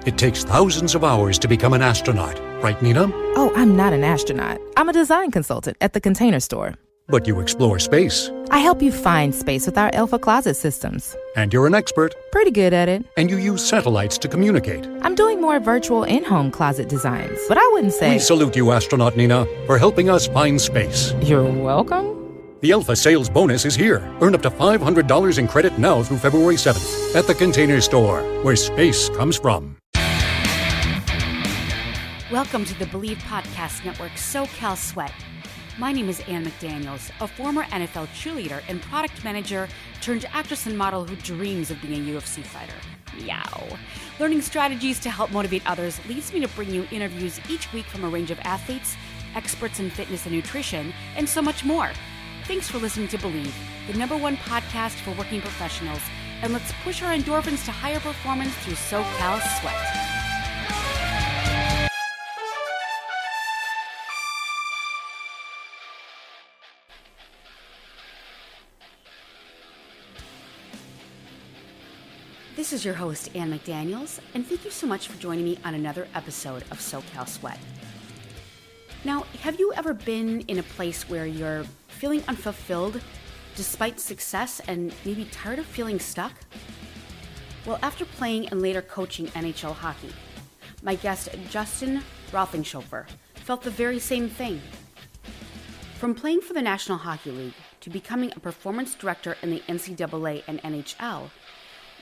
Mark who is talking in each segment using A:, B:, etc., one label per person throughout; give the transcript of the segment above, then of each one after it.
A: It takes thousands of hours to become an astronaut, right, Nina?
B: Oh, I'm not an astronaut. I'm a design consultant at the Container Store.
A: But you explore space.
B: I help you find space with our Alpha Closet systems.
A: And you're an expert.
B: Pretty good at it.
A: And you use satellites to communicate.
B: I'm doing more virtual in-home closet designs, but I wouldn't say...
A: We salute you, astronaut Nina, for helping us find space.
B: You're welcome.
A: The Alpha sales bonus is here. Earn up to $500 in credit now through February 7th at the Container Store, where space comes from.
C: Welcome to the Believe Podcast Network SoCal Sweat. My name is Ann McDaniels, a former NFL cheerleader and product manager turned actress and model who dreams of being a UFC fighter. Meow. Learning strategies to help motivate others leads me to bring you interviews each week from a range of athletes, experts in fitness and nutrition, and so much more. Thanks for listening to Believe, the #1 podcast for working professionals, and let's push our endorphins to higher performance through SoCal Sweat. This is your host, Ann McDaniels, and thank you so much for joining me on another episode of SoCal Sweat. Now, have you ever been in a place where you're feeling unfulfilled despite success and maybe tired of feeling stuck? Well, after playing and later coaching NHL hockey, my guest, Justin Roethlingshoefer, felt the very same thing. From playing for the National Hockey League to becoming a performance director in the NCAA and NHL,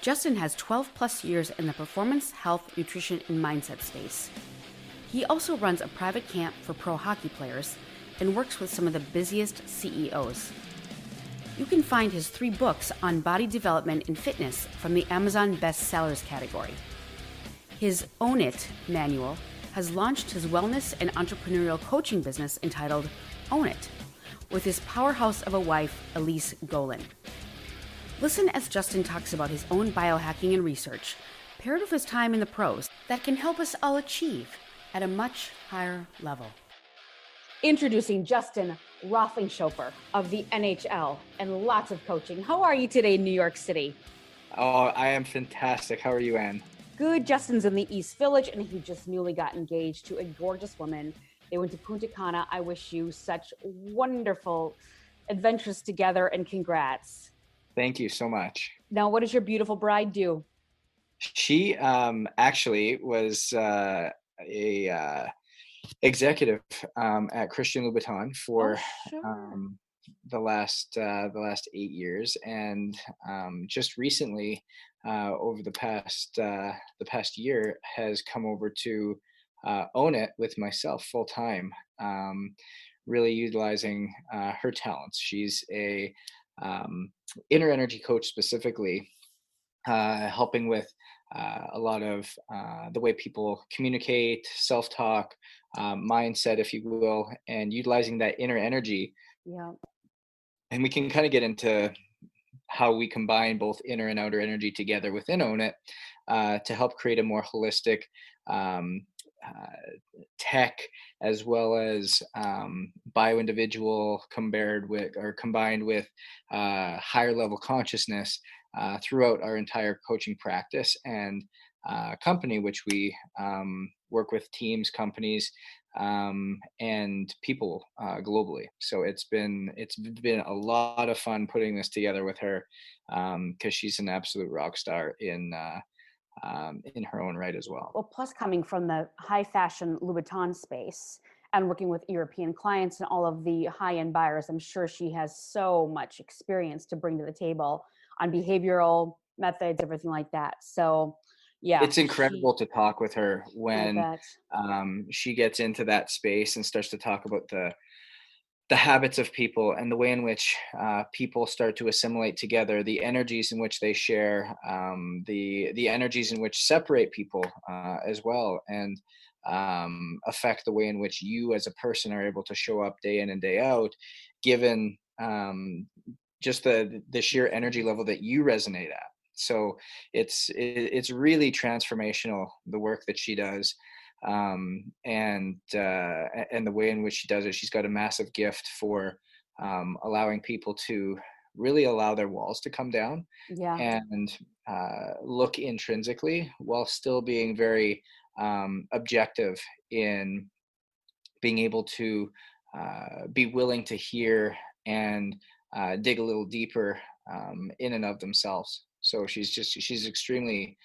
C: Justin has 12 plus years in the performance, health, nutrition, and mindset space. He also runs a private camp for pro hockey players and works with some of the busiest CEOs. You can find his 3 books on body development and fitness from the Amazon bestsellers category. His Own It manual has launched his wellness and entrepreneurial coaching business entitled Own It, with his powerhouse of a wife, Elise Golan. Listen as Justin talks about his own biohacking and research, paired with his time in the pros, that can help us all achieve at a much higher level. Introducing Justin Roethlingshoefer of the NHL and lots of coaching. How are you today in New York City?
D: Oh, I am fantastic. How are you, Ann?
C: Good. Justin's in the East Village, and he just newly got engaged to a gorgeous woman. They went to Punta Cana. I wish you such wonderful adventures together, and congrats.
D: Thank you so much.
C: Now, what does your beautiful bride do?
D: She actually was a executive at Christian Louboutin for the last 8 years, and just recently, over the past year, has come over to Own It with myself full time, really utilizing her talents. She's a inner energy coach specifically, helping with a lot of the way people communicate, self-talk, mindset, if you will, and utilizing that inner energy.
C: Yeah.
D: And we can kind of get into how we combine both inner and outer energy together within Own It to help create a more holistic tech, as well as bio-individual combined with higher level consciousness throughout our entire coaching practice and company, which we work with teams, companies, and people globally. So it's been a lot of fun putting this together with her, because she's an absolute rock star in her own right as well.
C: Well, plus coming from the high fashion Louboutin space and working with European clients and all of the high-end buyers, I'm sure she has so much experience to bring to the table on behavioral methods, everything like that. So yeah,
D: it's incredible to talk with her when she gets into that space and starts to talk about the habits of people and the way in which people start to assimilate together, the energies in which they share, the energies in which separate people as well, and affect the way in which you as a person are able to show up day in and day out, given just the sheer energy level that you resonate at. So it's really transformational, the work that she does. And the way in which she does it. She's got a massive gift for allowing people to really allow their walls to come down
C: Yeah.
D: and look intrinsically while still being very objective in being able to be willing to hear and dig a little deeper in and of themselves. So she's extremely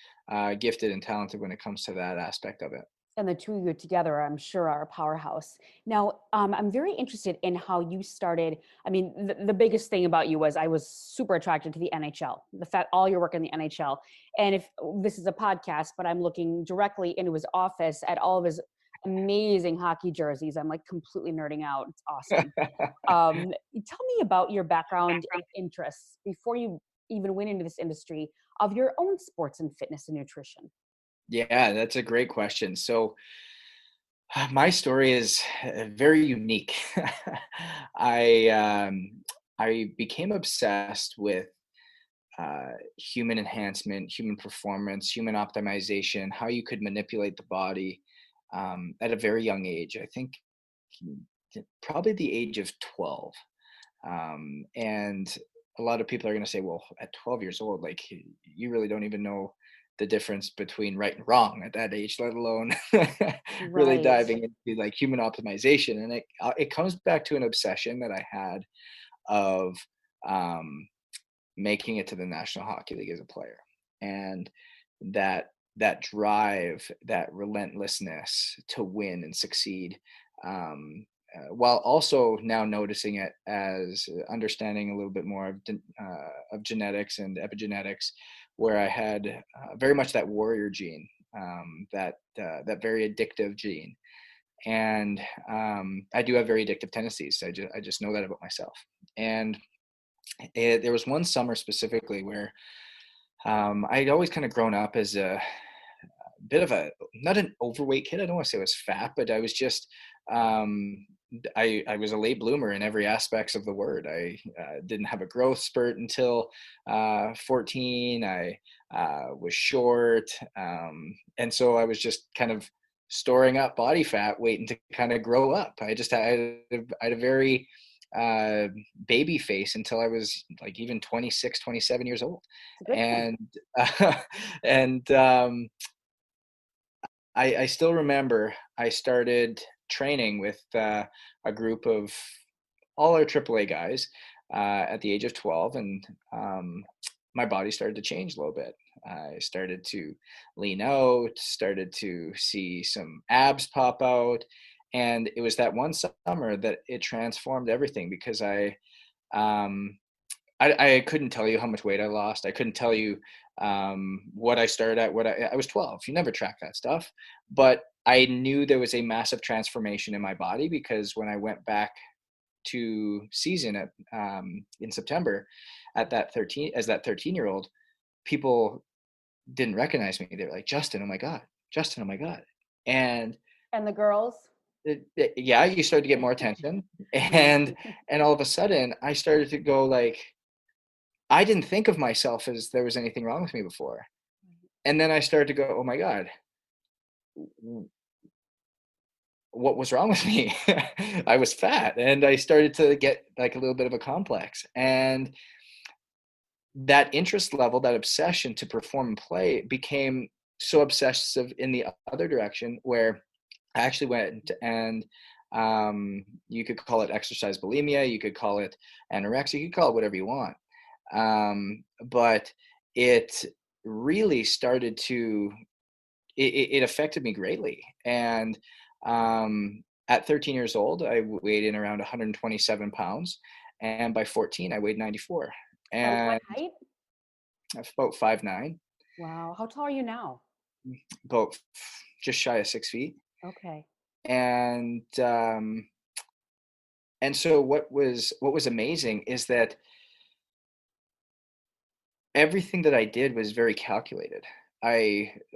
D: gifted and talented when it comes to that aspect of it.
C: And the two of you together, I'm sure, are a powerhouse. Now, I'm very interested in how you started. I mean, the biggest thing about you was I was super attracted to the NHL, the fact all your work in the NHL. And if this is a podcast, but I'm looking directly into his office at all of his amazing hockey jerseys. I'm like completely nerding out. It's awesome. Tell me about your background and interests before you even went into this industry of your own sports and fitness and nutrition.
D: Yeah, that's a great question. So my story is very unique. I I became obsessed with human enhancement, human performance, human optimization, how you could manipulate the body at a very young age. I think probably the age of 12. And a lot of people are going to say, well, at 12 years old, like you really don't even know the difference between right and wrong at that age, let alone really
C: Right.
D: diving into like human optimization. And it comes back to an obsession that I had of um, making it to the National Hockey League as a player, and that drive, that relentlessness to win and succeed, while also now noticing it as understanding a little bit more of genetics and epigenetics, where I had very much that warrior gene, that very addictive gene, and I do have very addictive tendencies. I just know that about myself, and there was one summer specifically where I'd always kind of grown up as a bit of a, not an overweight kid. I don't want to say I was fat, but I was just, I was a late bloomer in every aspects of the word. I didn't have a growth spurt until 14. I was short. And so I was just kind of storing up body fat, waiting to kind of grow up. I had a very baby face until I was like even 26, 27 years old. And, and I still remember I started training with a group of all our AAA guys at the age of 12, and my body started to change a little bit. I started to lean out, started to see some abs pop out, and it was that one summer that it transformed everything because um, I couldn't tell you how much weight I lost. I couldn't tell you what I started at. I was 12. You never track that stuff, but I knew there was a massive transformation in my body because when I went back to season at in September at that 13-year-old, people didn't recognize me. They were like, Justin, oh my God, Justin, oh my God. And
C: the girls?
D: Yeah, you started to get more attention. And all of a sudden I started to go like, I didn't think of myself as there was anything wrong with me before. And then I started to go, oh my God, what was wrong with me? I was fat. And I started to get like a little bit of a complex. And that interest level, that obsession to perform and play became so obsessive in the other direction where I actually went and you could call it exercise bulimia, you could call it anorexia, you could call it whatever you want. But it really started to, it affected me greatly. And at 13 years old, I weighed in around 127 pounds. And by 14, I weighed 94. And
C: what height?
D: I'm about 5'9".
C: Wow. How tall are you now?
D: About just shy of 6 feet.
C: Okay.
D: And so what was amazing is that everything that I did was very calculated.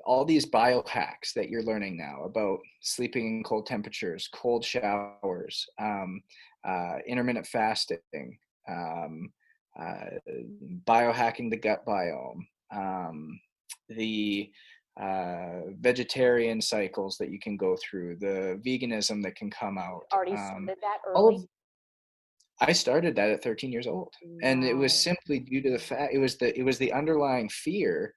D: All these biohacks that you're learning now about sleeping in cold temperatures, cold showers, intermittent fasting, biohacking the gut biome, the vegetarian cycles that you can go through, the veganism that can come out.
C: Already started that
D: All
C: early?
D: of I started that at 13 years old. And it was
C: Wow.
D: simply due to the fact it was the underlying fear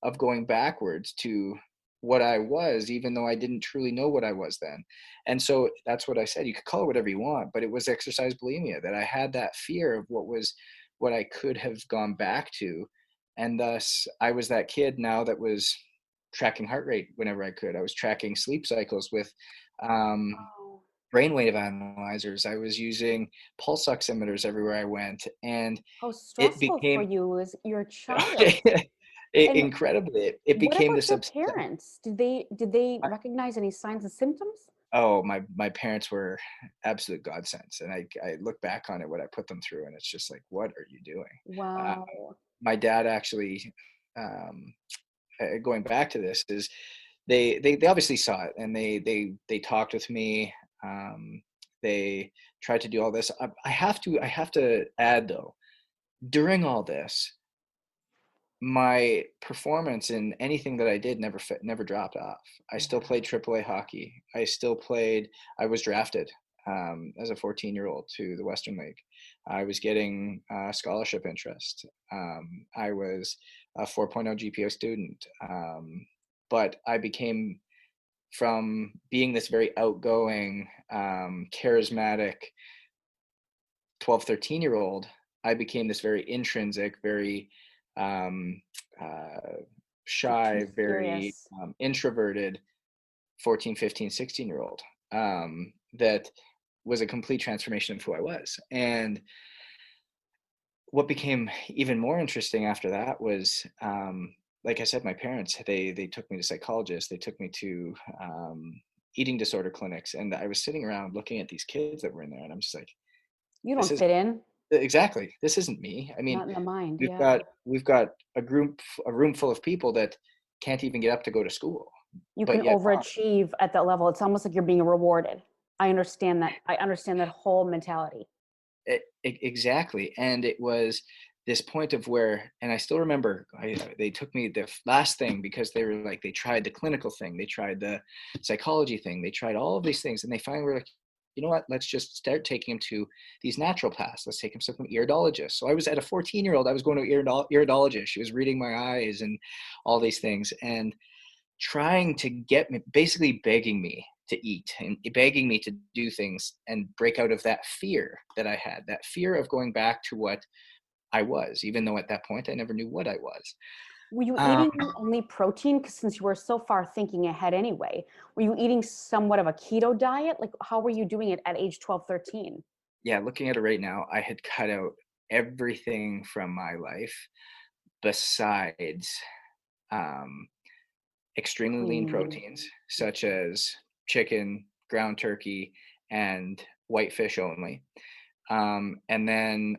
D: of going backwards to what I was, even though I didn't truly know what I was then. And so that's what I said. You could call it whatever you want, but it was exercise bulimia, that I had that fear of what I could have gone back to. And thus I was that kid now that was tracking heart rate whenever I could. I was tracking sleep cycles with
C: Oh,
D: brainwave analyzers. I was using pulse oximeters everywhere I went, and
C: how
D: it
C: stressful for
D: became
C: you as your child. And
D: incredibly. It
C: what
D: became
C: about
D: this
C: your
D: obsession.
C: parents? Did they recognize any signs and symptoms?
D: Oh, my parents were absolute godsends, and I look back on it, what I put them through, and it's just like, what are you doing? Uh,
C: Wow.
D: my dad actually, um, going back to this, is they obviously saw it, and they talked with me. They tried to do all this. I have to add though, during all this, my performance in anything that I did never dropped off. I still played AAA hockey. I was drafted as a 14-year-old to the Western League. I was getting scholarship interest. I was a 4.0 GPA student. But I became, from being this very outgoing, charismatic 12, 13-year-old, I became this very intrinsic, very um, uh,
C: Too
D: shy, very
C: serious.
D: introverted 14, 15, 16-year-old, that was a complete transformation of who I was. And what became even more interesting after that was, like I said, my parents, they took me to psychologists, they took me to eating disorder clinics, and I was sitting around looking at these kids that were in there, and I'm just like,
C: You
D: this
C: don't
D: is
C: fit in.
D: exactly, this isn't me. I mean,
C: Not in the mind.
D: we've
C: Yeah.
D: got we've got a room full of people that can't even get up to go to school,
C: You can
D: but yet
C: overachieve at that level. It's almost like you're being rewarded. I understand that. I understand that whole mentality.
D: exactly. And it was this point of where, and I still remember, they took me the last thing, because they were like, they tried the clinical thing, they tried the psychology thing, they tried all of these things, and they finally were like, you know what, let's just start taking him to these naturopaths. Let's take him to some iridologist. So I was, at a 14-year-old, I was going to iridologist. She was reading my eyes and all these things, and trying to get me, basically begging me to eat and begging me to do things and break out of that fear that I had, that fear of going back to what I was, even though at that point I never knew what I was.
C: Were you
D: Um,
C: eating only protein? Because since you were so far thinking ahead anyway, were you eating somewhat of a keto diet? Like, how were you doing it at age 12, 13?
D: yeah, looking at it right now, I had cut out everything from my life besides um, extremely lean
C: Clean.
D: proteins, such as chicken, ground turkey, and white fish only. And then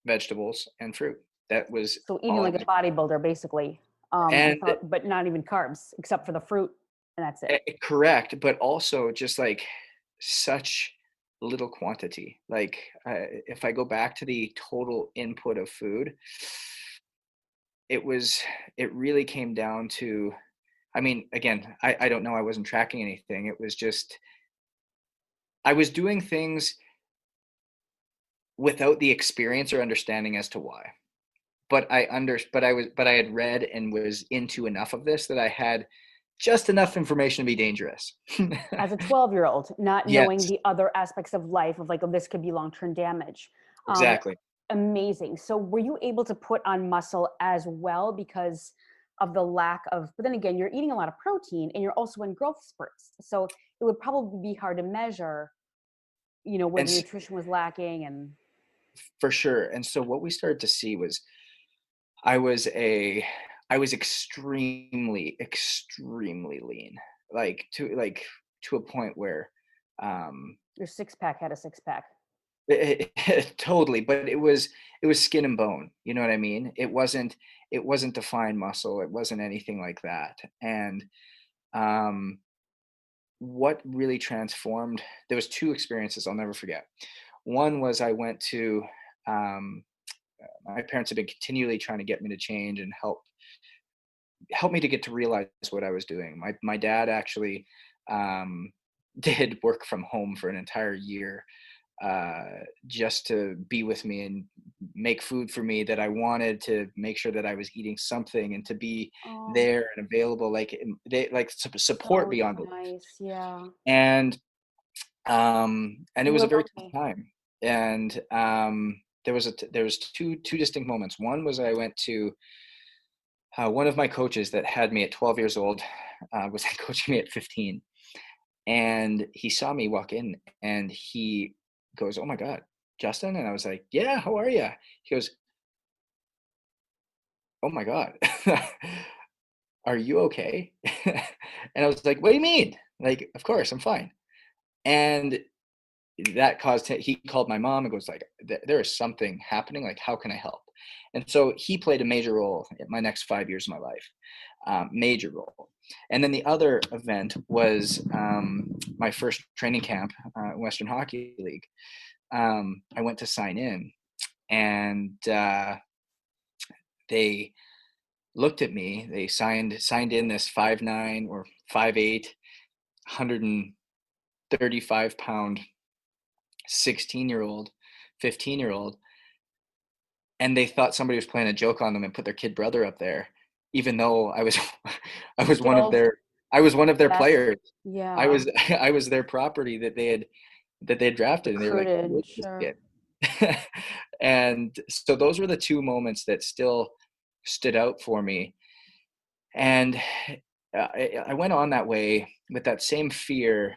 D: vegetables and fruit. That was
C: So eating
D: all.
C: like a bodybuilder, basically,
D: And
C: without, but not even carbs, except for the fruit, and that's it.
D: correct, but also just like such little quantity. Like if I go back to the total input of food, it was, it really came down to, I mean, again, I don't know, I wasn't tracking anything. It was just, I was doing things without the experience or understanding as to why. But I had read and was into enough of this that I had just enough information to be dangerous.
C: As a 12-year-old, not knowing
D: Yes,
C: the other aspects of life of like, oh, this could be long-term damage. Um,
D: exactly.
C: Amazing. So were you able to put on muscle as well because of the lack of, but then again, you're eating a lot of protein and you're also in growth spurts. So it would probably be hard to measure, where
D: And
C: the nutrition was lacking and
D: for sure. And so what we started to see was, I was a I was extremely lean. To a point where um
C: your six pack had a six pack.
D: totally, but it was skin and bone, you know what I mean? It wasn't defined muscle, it wasn't anything like that. And um what really transformed, there was two experiences I'll never forget. One was, I went to um my parents had been continually trying to get me to change and help me to get to realize what I was doing. My dad actually um, did work from home for an entire year just to be with me and make food for me, that I wanted to make sure that I was eating something and to be there and available, like they like support beyond belief.
C: Nice, yeah.
D: And it was a very tough
C: Okay.
D: time. And there was two distinct moments. One was I went to one of my coaches that had me at 12 years old, was coaching me at 15. And he saw me walk in and he goes, "Oh my God, Justin?" And I was like, "Yeah, how are you?" He goes, "Oh my God, are you okay?" And I was like, "What do you mean?" Like, of course, I'm fine. And that caused him, he called my mom and goes like, there is something happening. Like, how can I help? And so he played a major role in my next 5 years of my life, major role. And then the other event was my first training camp, Western Hockey League. I went to sign in, and they looked at me. They signed in this 5'9" or 5'8", 135-pound 16-year-old, 15-year-old, and they thought somebody was playing a joke on them and put their kid brother up there, even though I was one of their players.
C: Yeah.
D: I was their property that they had drafted, and they were like, "Who is this kid?" And so those were the two moments that still stood out for me. And I went on that way with that same fear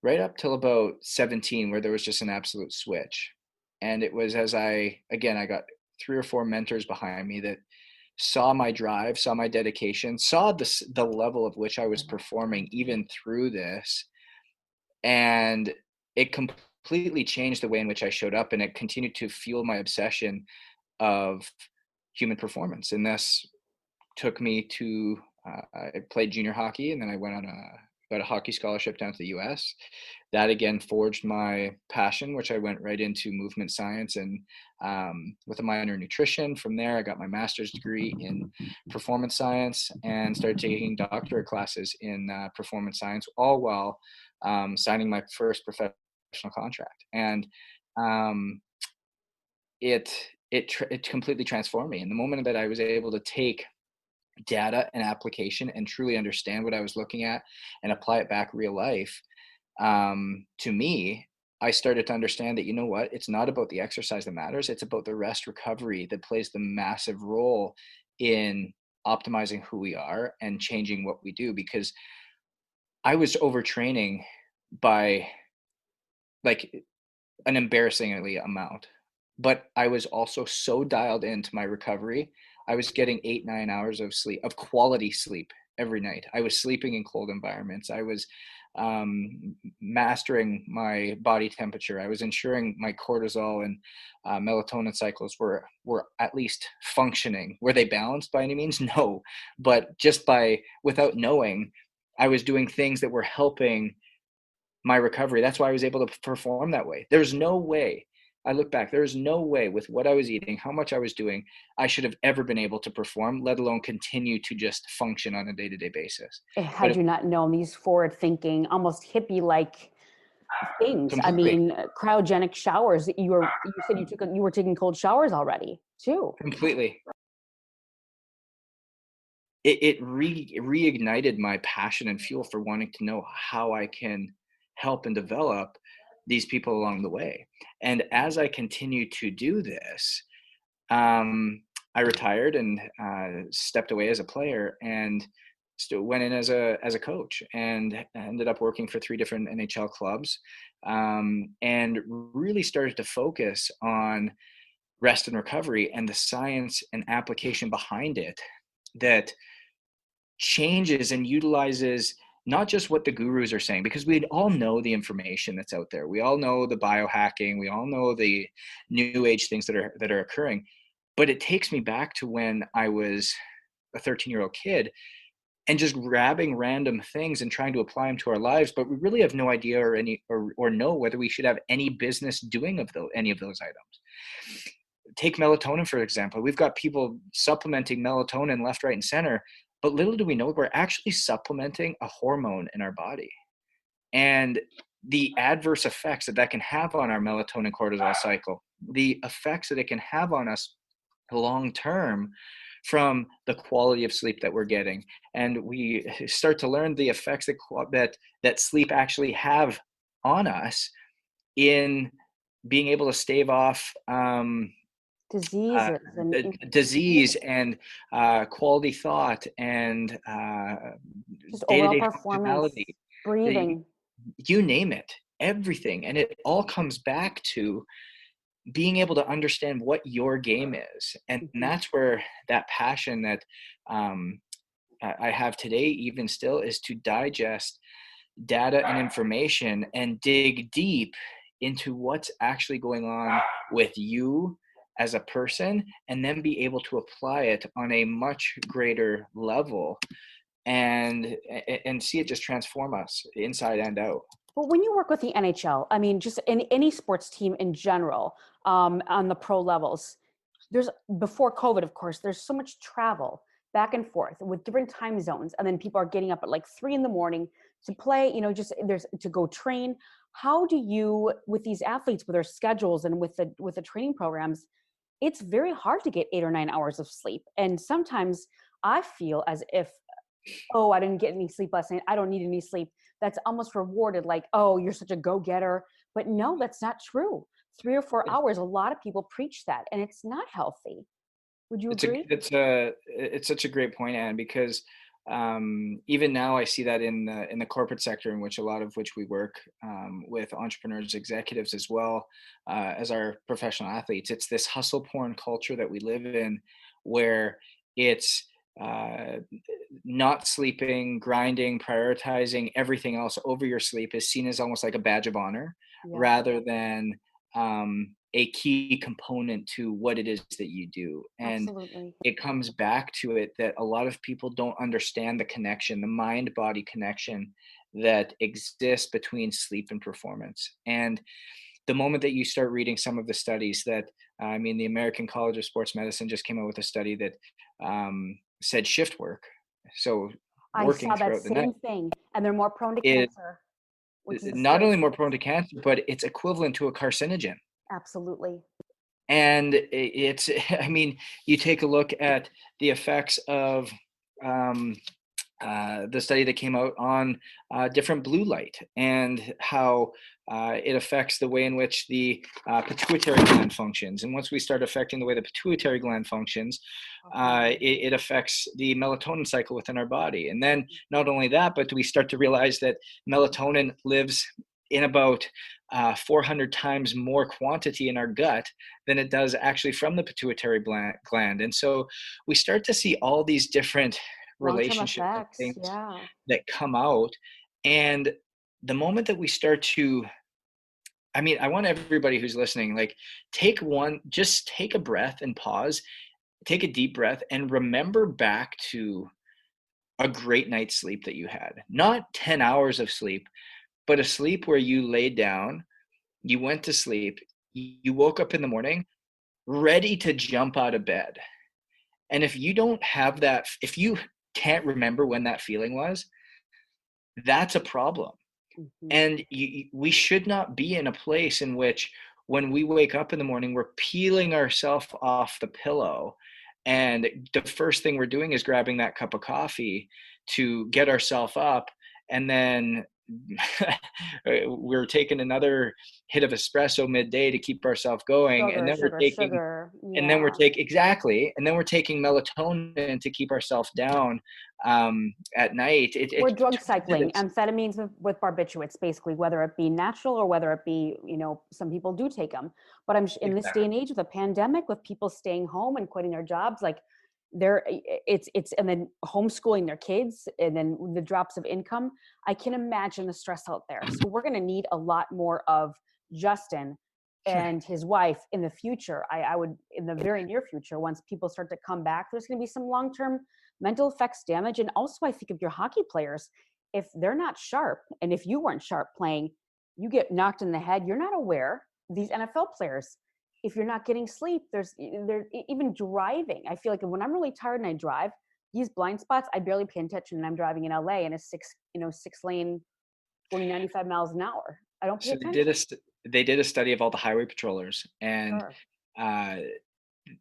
D: right up till about 17, where there was just an absolute switch. And it was as I got 3 or 4 mentors behind me that saw my drive, saw my dedication, saw the level of which I was performing even through this. And it completely changed the way in which I showed up, and it continued to fuel my obsession of human performance. And this took me to, I played junior hockey, and then I went on got a hockey scholarship down to the US. That again forged my passion, which I went right into movement science and with a minor in nutrition. From there, I got my master's degree in performance science and started taking doctorate classes in performance science, all while signing my first professional contract. And it completely transformed me. And the moment that I was able to take data and application and truly understand what I was looking at and apply it back real life, to me, I started to understand that, you know what, it's not about the exercise that matters. It's about the rest recovery that plays the massive role in optimizing who we are and changing what we do. Because I was overtraining by like an embarrassingly amount, but I was also so dialed into my recovery. I was getting 8-9 hours of sleep, of quality sleep every night. I was sleeping in cold environments. I was mastering my body temperature. I was ensuring my cortisol and melatonin cycles were at least functioning. Were they balanced by any means? No, but just without knowing, I was doing things that were helping my recovery. That's why I was able to perform that way. There's no way, I look back, there is no way with what I was eating, how much I was doing, I should have ever been able to perform, let alone continue to just function on a day-to-day basis.
C: Had you not known these forward-thinking, almost hippie-like things.
D: Completely.
C: I mean, cryogenic showers. You said you were taking cold showers already too.
D: Completely. It reignited my passion and fuel for wanting to know how I can help and develop these people along the way. And as I continued to do this, I retired and stepped away as a player and still went in as a coach, and ended up working for 3 different NHL clubs, and really started to focus on rest and recovery and the science and application behind it that changes and utilizes not just what the gurus are saying, because we all know the information that's out there. We all know the biohacking. We all know the new age things that are occurring. But it takes me back to when I was a 13-year-old kid and just grabbing random things and trying to apply them to our lives. But we really have no idea or know whether we should have any business doing any of those items. Take melatonin, for example. We've got people supplementing melatonin left, right, and center. But little do we know, we're actually supplementing a hormone in our body. And the adverse effects that can have on our melatonin cortisol cycle, the effects that it can have on us long term from the quality of sleep that we're getting. And we start to learn the effects that sleep actually have on us in being able to stave off
C: diseases
D: disease and quality thought and
C: just overall
D: day-to-day
C: performance,
D: functionality.
C: breathing.
D: You name it, everything. And it all comes back to being able to understand what your game is. And that's where that passion that I have today, even still, is to digest data and information and dig deep into what's actually going on with you as a person, and then be able to apply it on a much greater level and see it just transform us inside and out.
C: But when you work with the NHL, I mean, just in any sports team in general, on the pro levels, before COVID, of course, there's so much travel back and forth with different time zones. And then people are getting up at like 3 a.m. to play, there's to go train. How do you, with these athletes, with their schedules and with the training programs, it's very hard to get 8 or 9 hours of sleep. And sometimes I feel as if, oh, I didn't get any sleep last night, I don't need any sleep. That's almost rewarded, like, oh, you're such a go-getter. But no, that's not true. 3 or 4 hours, a lot of people preach that, and it's not healthy. Would you agree?
D: It's such a great point, Anne, because even now I see that in the corporate sector, in which a lot of which we work with entrepreneurs, executives, as well as our professional athletes. It's this hustle porn culture that we live in, where it's not sleeping, grinding, prioritizing everything else over your sleep is seen as almost like a badge of honor, rather than a key component to what it is that you do. And
C: Absolutely.
D: It comes back to it that a lot of people don't understand the connection, the mind-body connection that exists between sleep and performance. And the moment that you start reading some of the studies that, the American College of Sports Medicine just came out with a study that said shift work. So working
C: I saw that
D: throughout the night,
C: same thing, and they're more prone to cancer. Which is
D: not only more prone to cancer, but it's equivalent to a carcinogen.
C: Absolutely.
D: And it's, you take a look at the effects of the study that came out on different blue light, and how it affects the way in which the pituitary gland functions. And once we start affecting the way the pituitary gland functions, it affects the melatonin cycle within our body. And then not only that, but we start to realize that melatonin lives in about 400 times more quantity in our gut than it does actually from the pituitary gland. And so we start to see all these different relationships and things that come out. And the moment that we start to, I want everybody who's listening, like, just take a breath and pause, take a deep breath, and remember back to a great night's sleep that you had. Not 10 hours of sleep, but a sleep where you laid down, you went to sleep, you woke up in the morning ready to jump out of bed. And if you don't have that, if you can't remember when that feeling was, that's a problem. And we should not be in a place in which, when we wake up in the morning, we're peeling ourselves off the pillow, and the first thing we're doing is grabbing that cup of coffee to get ourselves up, and then we're taking another hit of espresso midday to keep ourselves going, and then we're taking melatonin to keep ourselves down at night.
C: We're drug cycling amphetamines with barbiturates, basically, whether it be natural or whether it be, some people do take them. But in this day and age, with a pandemic, with people staying home and quitting their jobs, like, and then homeschooling their kids, and then the drops of income, I can imagine the stress out there. So we're going to need a lot more of Justin and his wife in the future. I would, in the very near future, once people start to come back, there's going to be some long-term mental effects damage. And also, I think of your hockey players, if they're not sharp, and if you weren't sharp playing, you get knocked in the head, you're not aware. These NFL players, if you're not getting sleep, they're even driving. I feel like when I'm really tired and I drive, these blind spots, I barely pay attention, and I'm driving in LA in a six lane, going 95 miles an hour. I don't pay
D: So
C: attention.
D: they did a study of all the highway patrollers, and
C: Sure.
D: uh,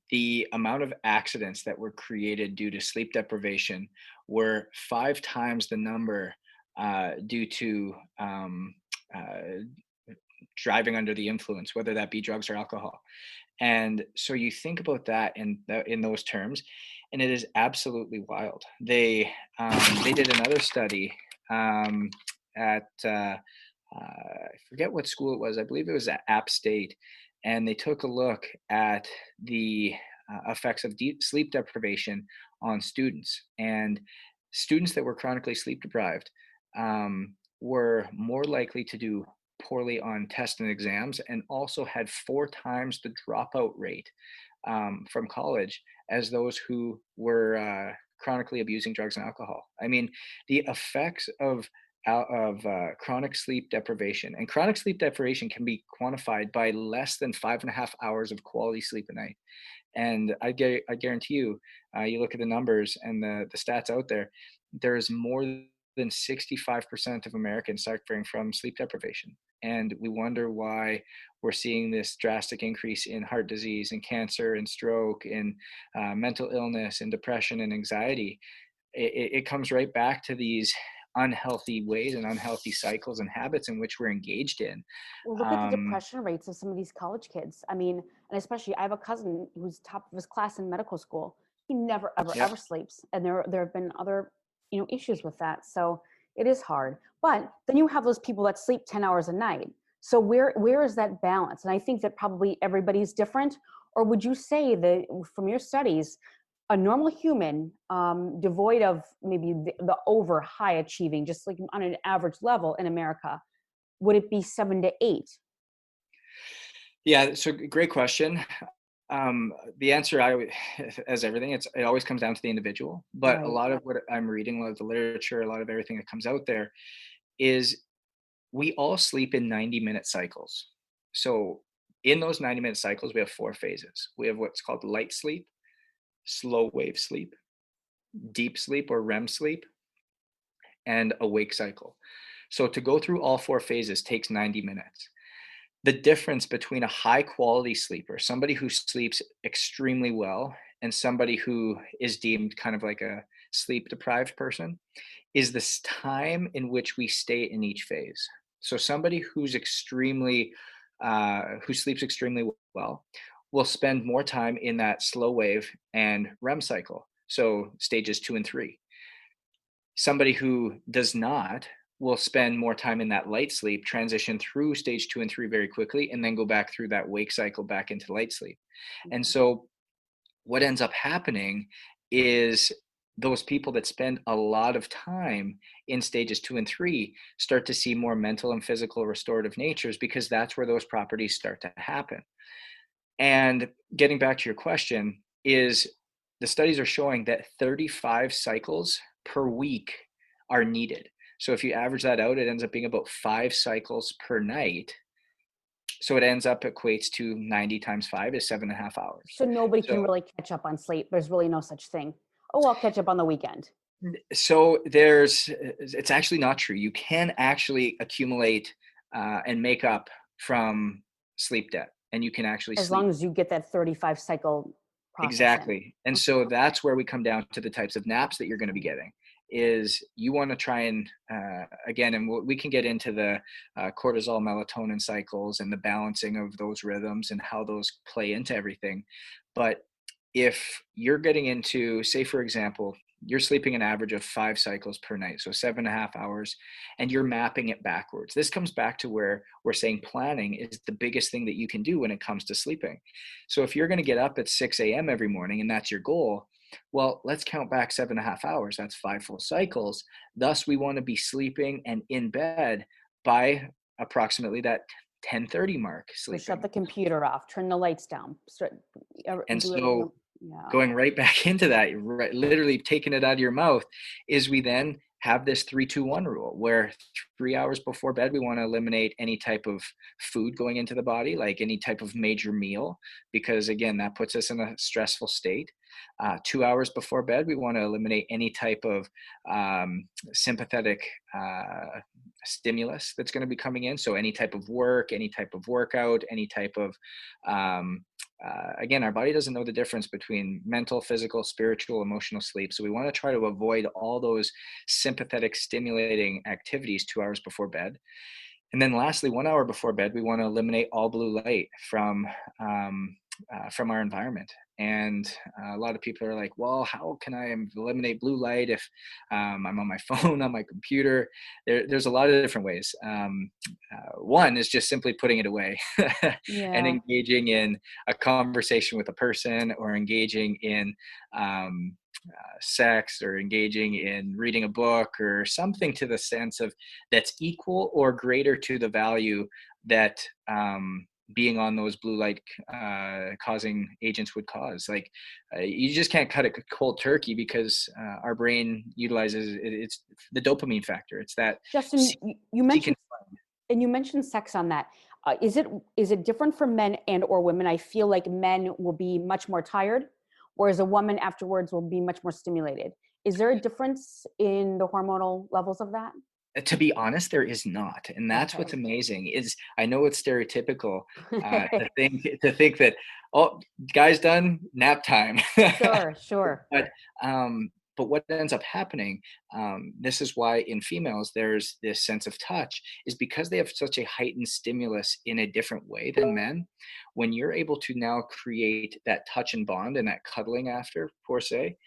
D: the amount of accidents that were created due to sleep deprivation were 5 times the number due to uh, driving under the influence, whether that be drugs or alcohol. And so you think about that in those terms, and it is absolutely wild. They did another study at I forget what school it was. I believe it was at App State, and they took a look at the effects of deep sleep deprivation on students. And students that were chronically sleep deprived were more likely to do poorly on tests and exams, and also had 4 times the dropout rate from college as those who were chronically abusing drugs and alcohol. I mean, the effects of chronic sleep deprivation, and chronic sleep deprivation can be quantified by less than 5.5 hours of quality sleep a night. And I guarantee you, you look at the numbers and the stats out there, there is more than 65% of Americans suffering from sleep deprivation. And we wonder why we're seeing this drastic increase in heart disease and cancer and stroke and mental illness and depression and anxiety. It comes right back to these unhealthy ways and unhealthy cycles and habits in which we're engaged in.
C: Well, look at the depression rates of some of these college kids. I mean, and especially I have a cousin who's top of his class in medical school. He never, ever,
D: Yep.
C: ever sleeps. And there have been other, issues with that. So it is hard. But then you have those people that sleep 10 hours a night. So where is that balance? And I think that probably everybody's different. Or would you say that from your studies, a normal human, devoid of maybe the over high achieving, just like on an average level in America, would it be 7 to 8?
D: Yeah, so great question. The answer, as everything, it always comes down to the individual. But a
C: Right.
D: lot of what I'm reading, a lot of the literature, a lot of everything that comes out there is we all sleep in 90-minute cycles. So in those 90-minute cycles, we have 4 phases. We have what's called light sleep, slow wave sleep, deep sleep or REM sleep, and a wake cycle. So to go through all 4 phases takes 90 minutes. The difference between a high quality sleeper, somebody who sleeps extremely well, and somebody who is deemed kind of like a sleep deprived person, is this time in which we stay in each phase. So somebody who sleeps extremely well will spend more time in that slow wave and REM cycle. So stages 2 and 3. Somebody who does not will spend more time in that light sleep, transition through stage 2 and 3 very quickly, and then go back through that wake cycle back into light sleep. And so what ends up happening is those people that spend a lot of time in stages 2 and 3 start to see more mental and physical restorative natures, because that's where those properties start to happen. And getting back to your question, is the studies are showing that 35 cycles per week are needed. So if you average that out, it ends up being about 5 cycles per night. So it ends up equates to 90 times 5 is 7.5 hours.
C: So nobody can
D: So
C: really catch up on sleep. There's really no such thing. Oh, I'll catch up on the weekend.
D: so it's actually not true. You can actually accumulate and make up from sleep debt, and you can actually
C: As
D: sleep.
C: long as you get that 35 cycle process in.
D: Exactly. And so that's where we come down to the types of naps that you're going to be getting. Is you want to try and again, and we can get into the cortisol melatonin cycles and the balancing of those rhythms and how those play into everything. But if you're getting into, say for example, you're sleeping an average of 5 cycles per night, so 7.5 hours, and you're mapping it backwards. This comes back to where we're saying planning is the biggest thing that you can do when it comes to sleeping. So if you're going to get up at 6 a.m. every morning and that's your goal, well, let's count back 7.5 hours. That's 5 full cycles. Thus, we want to be sleeping and in bed by approximately that 10:30 mark.
C: So shut the computer off, turn the lights down.
D: And so going right back into that, right, literally taking it out of your mouth, is we then have this 3-2-1 rule where 3 hours before bed, we want to eliminate any type of food going into the body, like any type of major meal, because again, that puts us in a stressful state. 2 hours before bed, we want to eliminate any type of sympathetic stimulus that's going to be coming in. So any type of work, any type of workout, any type of, again, our body doesn't know the difference between mental, physical, spiritual, emotional sleep. So we want to try to avoid all those sympathetic stimulating activities 2 hours before bed. And then lastly, 1 hour before bed, we want to eliminate all blue light from our environment. And a lot of people are like, well, how can I eliminate blue light if I'm on my phone, on my computer? There's a lot of different ways. One is just simply putting it away and engaging in a conversation with a person, or engaging in sex, or engaging in reading a book, or something to the sense of that's equal or greater to the value that being on those blue light causing agents would cause. Like you just can't cut it cold turkey, because our brain utilizes it's the dopamine factor. It's that.
C: Justin, you mentioned sex on that. Is it different for men and or women? I feel like men will be much more tired, whereas a woman afterwards will be much more stimulated. Is there a difference in the hormonal levels of that?
D: To be honest, there is not. And that's what's amazing is, I know it's stereotypical to think that, oh, guy's done, nap time.
C: Sure.
D: But what ends up happening, this is why in females there's this sense of touch, is because they have such a heightened stimulus in a different way than men. When you're able to now create that touch and bond and that cuddling after, per se,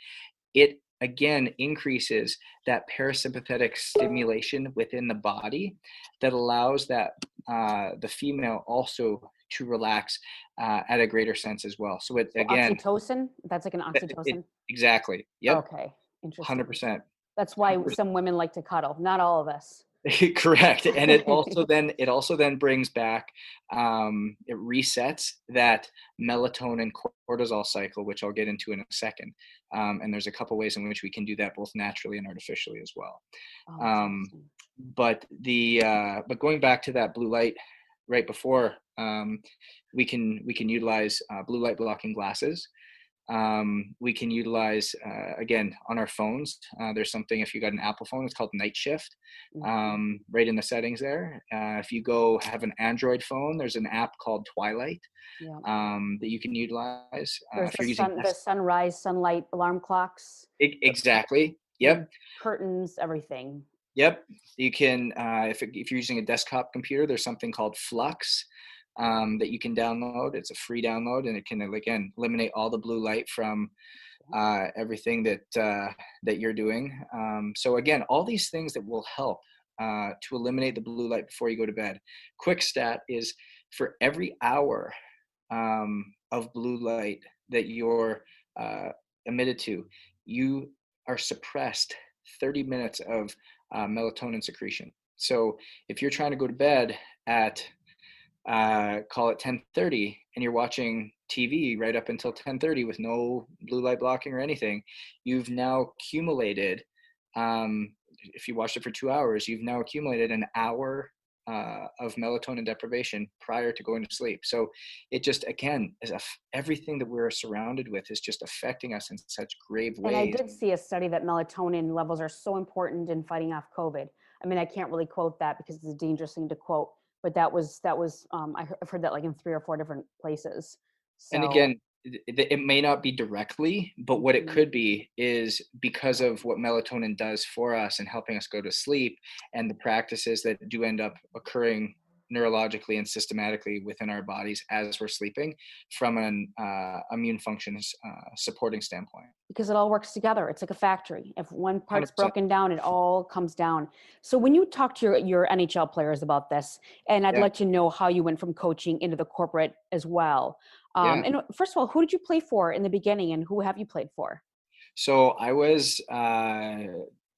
D: it again increases that parasympathetic stimulation within the body that allows that the female also to relax at a greater sense as well. So it again,
C: oxytocin, that's like an oxytocin.
D: Exactly. Yep.
C: Okay. Interesting.
D: 100%.
C: That's why some women like to cuddle. Not all of us.
D: Correct. And it also then brings back, it resets that melatonin cortisol cycle, which I'll get into in a second. And there's a couple ways in which we can do that, both naturally and artificially as well. But going back to that blue light right before, we can utilize blue light blocking glasses. We can utilize, again, on our phones, there's something, if you got an Apple phone, it's called Night Shift, right in the settings there. If you go have an Android phone, there's an app called Twilight that you can utilize.
C: There's the sunrise, sunlight alarm clocks.
D: Exactly. Yep.
C: Curtains, everything.
D: Yep. You can, if you're using a desktop computer, there's something called Flux. That you can download. It's a free download, and it can, again, eliminate all the blue light from everything that you're doing. So again, all these things that will help to eliminate the blue light before you go to bed. Quick stat is, for every hour of blue light that you're emitted to, you are suppressed 30 minutes of melatonin secretion. So if you're trying to go to bed at call it 10:30, and you're watching TV right up until 10:30 with no blue light blocking or anything, you've now accumulated, if you watched it for 2 hours, you've now accumulated an hour of melatonin deprivation prior to going to sleep. So it just, again, is everything that we're surrounded with is just affecting us in such grave ways.
C: And I did see a study that melatonin levels are so important in fighting off COVID. I mean, I can't really quote that because it's a dangerous thing to quote, but that was I've heard that like in 3 or 4 different places. So,
D: and again, it may not be directly, but what it could be is because of what melatonin does for us and helping us go to sleep, and the practices that do end up occurring neurologically and systematically within our bodies as we're sleeping, from an immune functions supporting standpoint.
C: Because it all works together. It's like a factory. If one part's
D: 100%.
C: broken down, it all comes down. So when you talk to your NHL players about this, and I'd like to know how you went from coaching into the corporate as well. And first of all, who did you play for in the beginning, and who have you played for?
D: So I was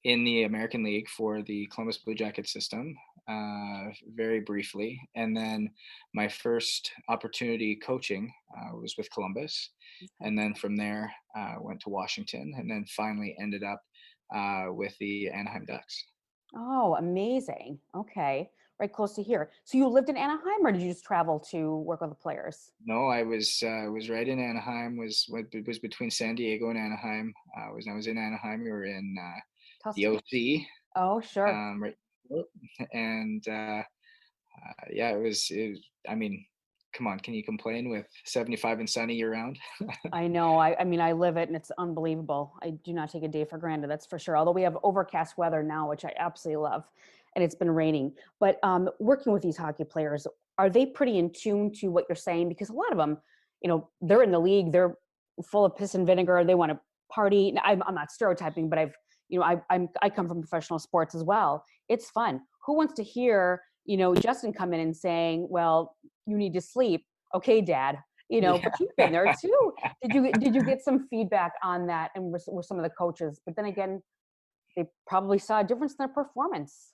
D: in the American League for the Columbus Blue Jackets system, very briefly. And then my first opportunity coaching was with Columbus. And then from there, went to Washington, and then finally ended up with the Anaheim Ducks.
C: Oh, amazing. Okay. Right close to here. So you lived in Anaheim, or did you just travel to work with the players?
D: No, I was right in Anaheim. Was between San Diego and Anaheim. When I was in Anaheim, we were in the
C: Tuscany.
D: OC,
C: Oh, sure.
D: right, and yeah, I mean, come on, can you complain with 75 and sunny year round?
C: I know. I mean, I live it and it's unbelievable. I do not take a day for granted, that's for sure. Although we have overcast weather now, which I absolutely love, and it's been raining. But working with these hockey players, are they pretty in tune to what you're saying? Because a lot of them, they're in the league, they're full of piss and vinegar. They want to party. Now, I'm not stereotyping, but I come from professional sports as well. It's fun. Who wants to hear, Justin come in and saying, well, you need to sleep. Okay, Dad.
D: Yeah.
C: But you've been there too. Did you get some feedback on that and with some of the coaches? But then again, they probably saw a difference in their performance,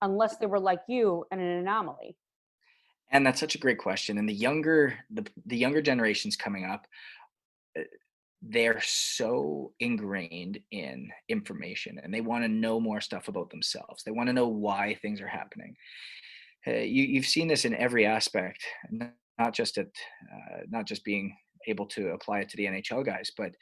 C: unless they were like you and an anomaly.
D: And that's such a great question. And the younger generations coming up, they're so ingrained in information, and they want to know more stuff about themselves. They want to know why things are happening. You've seen this in every aspect, not just being able to apply it to the NHL guys, but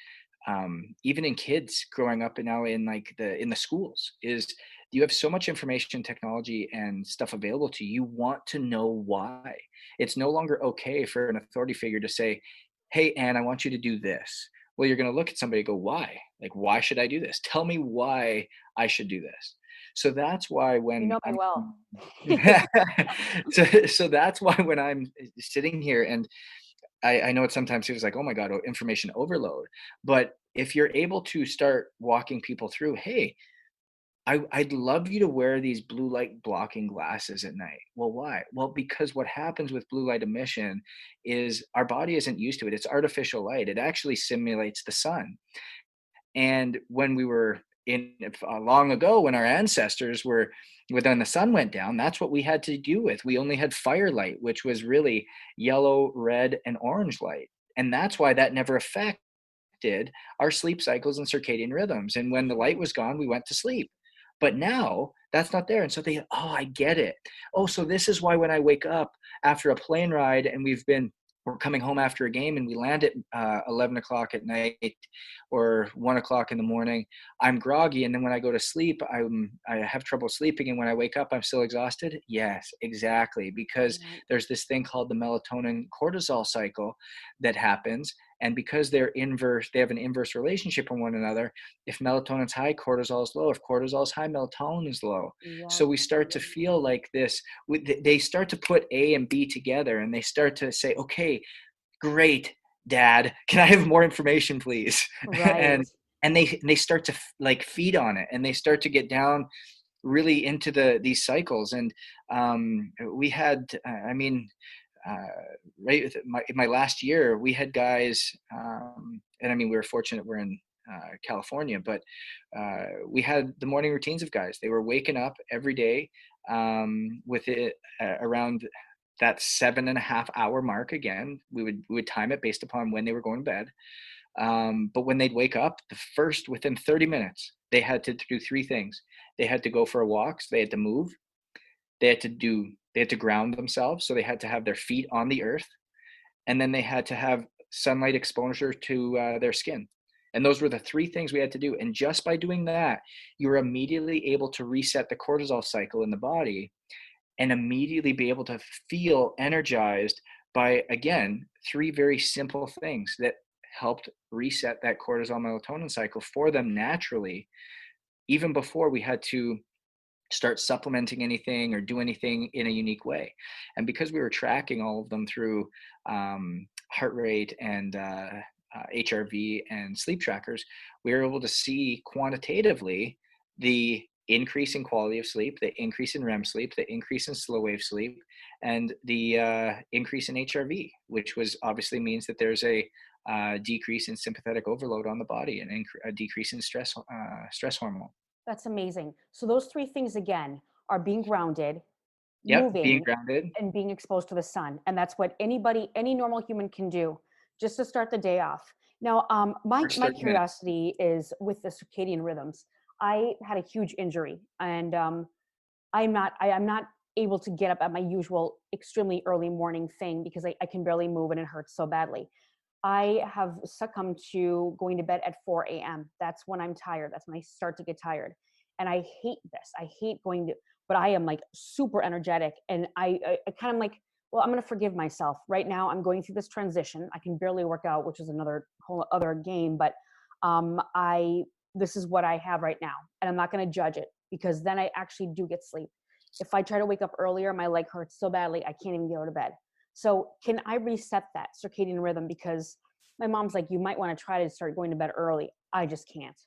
D: even in kids growing up and now in the schools. Is you have so much information, technology, and stuff available to you. You want to know why. It's no longer okay for an authority figure to say, hey, Anne, I want you to do this. Well, you're going to look at somebody and go, why? Like, why should I do this? Tell me why I should do this. So that's why when
C: You know me well.
D: so that's why when I'm sitting here, and I know it sometimes feels like, oh my God, information overload. But if you're able to start walking people through, hey, I'd love you to wear these blue light blocking glasses at night. Well, why? Well, because what happens with blue light emission is our body isn't used to it. It's artificial light. It actually simulates the sun. And when we were long ago, when our ancestors were, when the sun went down, that's what we had to deal with. We only had firelight, which was really yellow, red, and orange light. And that's why that never affected our sleep cycles and circadian rhythms. And when the light was gone, we went to sleep. But now that's not there. And so I get it. Oh, so this is why when I wake up after a plane ride and we're coming home after a game and we land at 11 o'clock at night or 1 o'clock in the morning, I'm groggy. And then when I go to sleep, I have trouble sleeping. And when I wake up, I'm still exhausted. Yes, exactly. Because there's this thing called the melatonin cortisol cycle that happens. And because they have an inverse relationship with one another. If melatonin's high, cortisol is low. If cortisol is high, melatonin is low. Yeah. So we start to feel like this. They start to put A and B together, and they start to say, okay, great, Dad, can I have more information, please?
C: Right.
D: and they start to feed on it, and they start to get down really into these cycles. And we had, right in my last year, we had guys, and I mean, we were fortunate we're in California, but we had the morning routines of guys. They were waking up every day with it around that 7.5 hour mark. Again, we would time it based upon when they were going to bed. But when they'd wake up, within 30 minutes, they had to do three things. They had to go for a walk, so they had to move. They had to ground themselves, so they had to have their feet on the earth, and then they had to have sunlight exposure to their skin. And those were the three things we had to do. And just by doing that, you were immediately able to reset the cortisol cycle in the body and immediately be able to feel energized by, again, three very simple things that helped reset that cortisol melatonin cycle for them naturally, even before we had to start supplementing anything or do anything in a unique way. And because we were tracking all of them through heart rate and HRV and sleep trackers, we were able to see quantitatively the increase in quality of sleep, the increase in REM sleep, the increase in slow wave sleep, and the increase in HRV, which obviously means that there's a decrease in sympathetic overload on the body and a decrease in stress hormone.
C: That's amazing. So those three things again are being grounded,
D: moving,
C: being grounded, and being exposed to the sun. And that's what any normal human can do just to start the day off. Now, my curiosity is with the circadian rhythms.
E: I had a huge injury, and I'm not able to get up at my usual extremely early morning thing because I can barely move and it hurts so badly. I have succumbed to going to bed at 4 a.m. That's when I'm tired. That's when I start to get tired. And I hate this. I hate going to, but I am like super energetic. And I kind of like, well, I'm going to forgive myself. Right now, I'm going through this transition. I can barely work out, which is another whole other game. But this is what I have right now. And I'm not going to judge it because then I actually do get sleep. If I try to wake up earlier, my leg hurts so badly, I can't even get out of bed. So can I reset that circadian rhythm? Because my mom's like, you might want to try to start going to bed early. I just can't.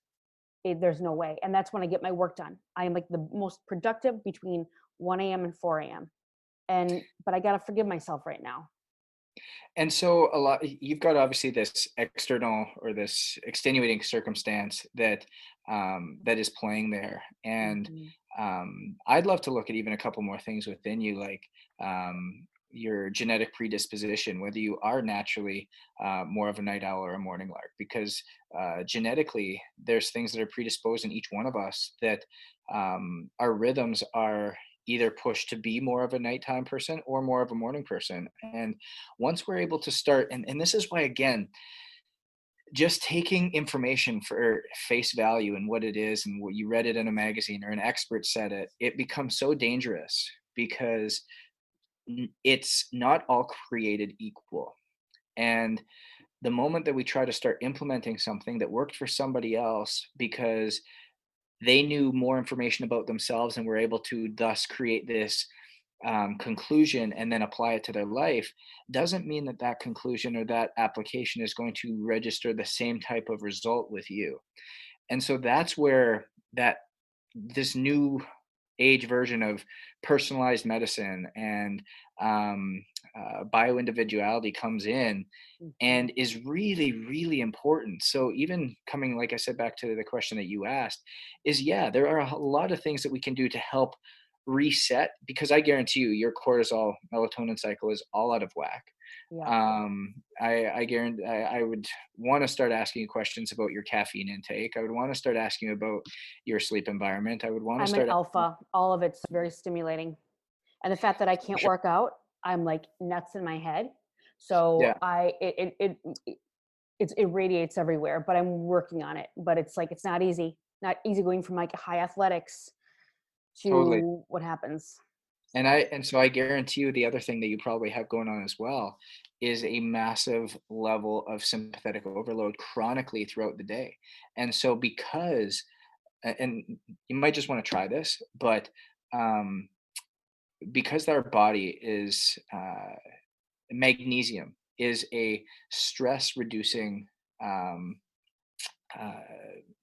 E: There's no way. And that's when I get my work done. I am like the most productive between 1 a.m. and 4 a.m. But I got to forgive myself right now.
D: And so you've got obviously this external or this extenuating circumstance that that is playing there. And I'd love to look at even a couple more things within you, like your genetic predisposition, whether you are naturally more of a night owl or a morning lark, because genetically there's things that are predisposed in each one of us that our rhythms are either pushed to be more of a nighttime person or more of a morning person. And once we're able to start, and this is why, again, just taking information for face value and what it is and what you read it in a magazine or an expert said it, it becomes so dangerous because it's not all created equal. And the moment that we try to start implementing something that worked for somebody else because they knew more information about themselves and were able to thus create this conclusion and then apply it to their life, doesn't mean that that conclusion or that application is going to register the same type of result with you. And so that's where this new age version of personalized medicine and bioindividuality comes in and is really, really important. So even coming, like I said, back to the question that you asked, is there are a lot of things that we can do to help reset, because I guarantee you your cortisol melatonin cycle is all out of whack.
E: Yeah.
D: I guarantee I would want to start asking you questions about your caffeine intake. I would want to start asking you about your sleep environment. I would want to
E: I'm
D: start
E: an alpha. All of it's very stimulating. And the fact that I can't work out, I'm like nuts in my head. So it radiates everywhere, but I'm working on it. But it's like, it's not easy going from like high athletics to
D: totally.
E: what happens.
D: And so I guarantee you the other thing that you probably have going on as well is a massive level of sympathetic overload chronically throughout the day. And so and you might just want to try this, but because our body is magnesium is a stress reducing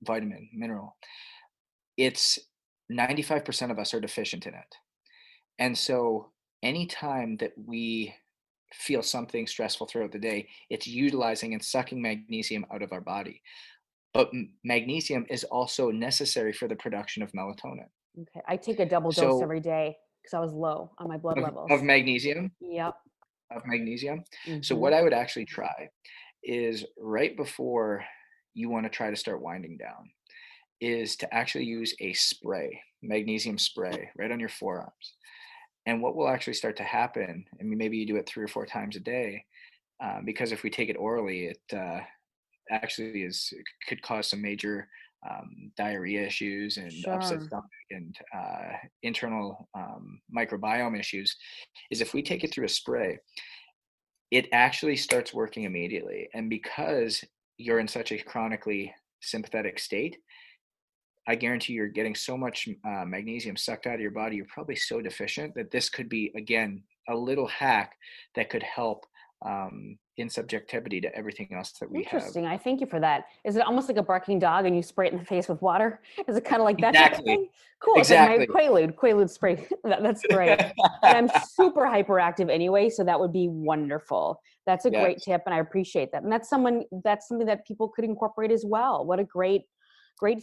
D: vitamin mineral, it's 95% of us are deficient in it. And so anytime that we feel something stressful throughout the day, it's utilizing and sucking magnesium out of our body. But magnesium is also necessary for the production of melatonin.
E: Okay. I take a double dose every day because I was low on my blood levels.
D: Of magnesium?
E: Yep.
D: Of magnesium?
E: Mm-hmm.
D: So what I would actually try is right before you want to try to start winding down is to actually use a spray, magnesium spray, right on your forearms. And what will actually start to happen, I mean, maybe you do it 3 or 4 times a day, because if we take it orally, it actually could cause some major diarrhea issues and upset stomach and internal microbiome issues, is if we take it through a spray, it actually starts working immediately. And because you're in such a chronically sympathetic state, I guarantee you're getting so much magnesium sucked out of your body, you're probably so deficient that this could be, again, a little hack that could help in subjectivity to everything else that we have.
E: Interesting. I thank you for that. Is it almost like a barking dog and you spray it in the face with water? Is it kind of like that type of thing? Cool.
D: Exactly.
E: It's like my Quaalude spray. That's great. And I'm super hyperactive anyway, so that would be wonderful. That's a great tip, and I appreciate that. And that's something that people could incorporate as well. What a great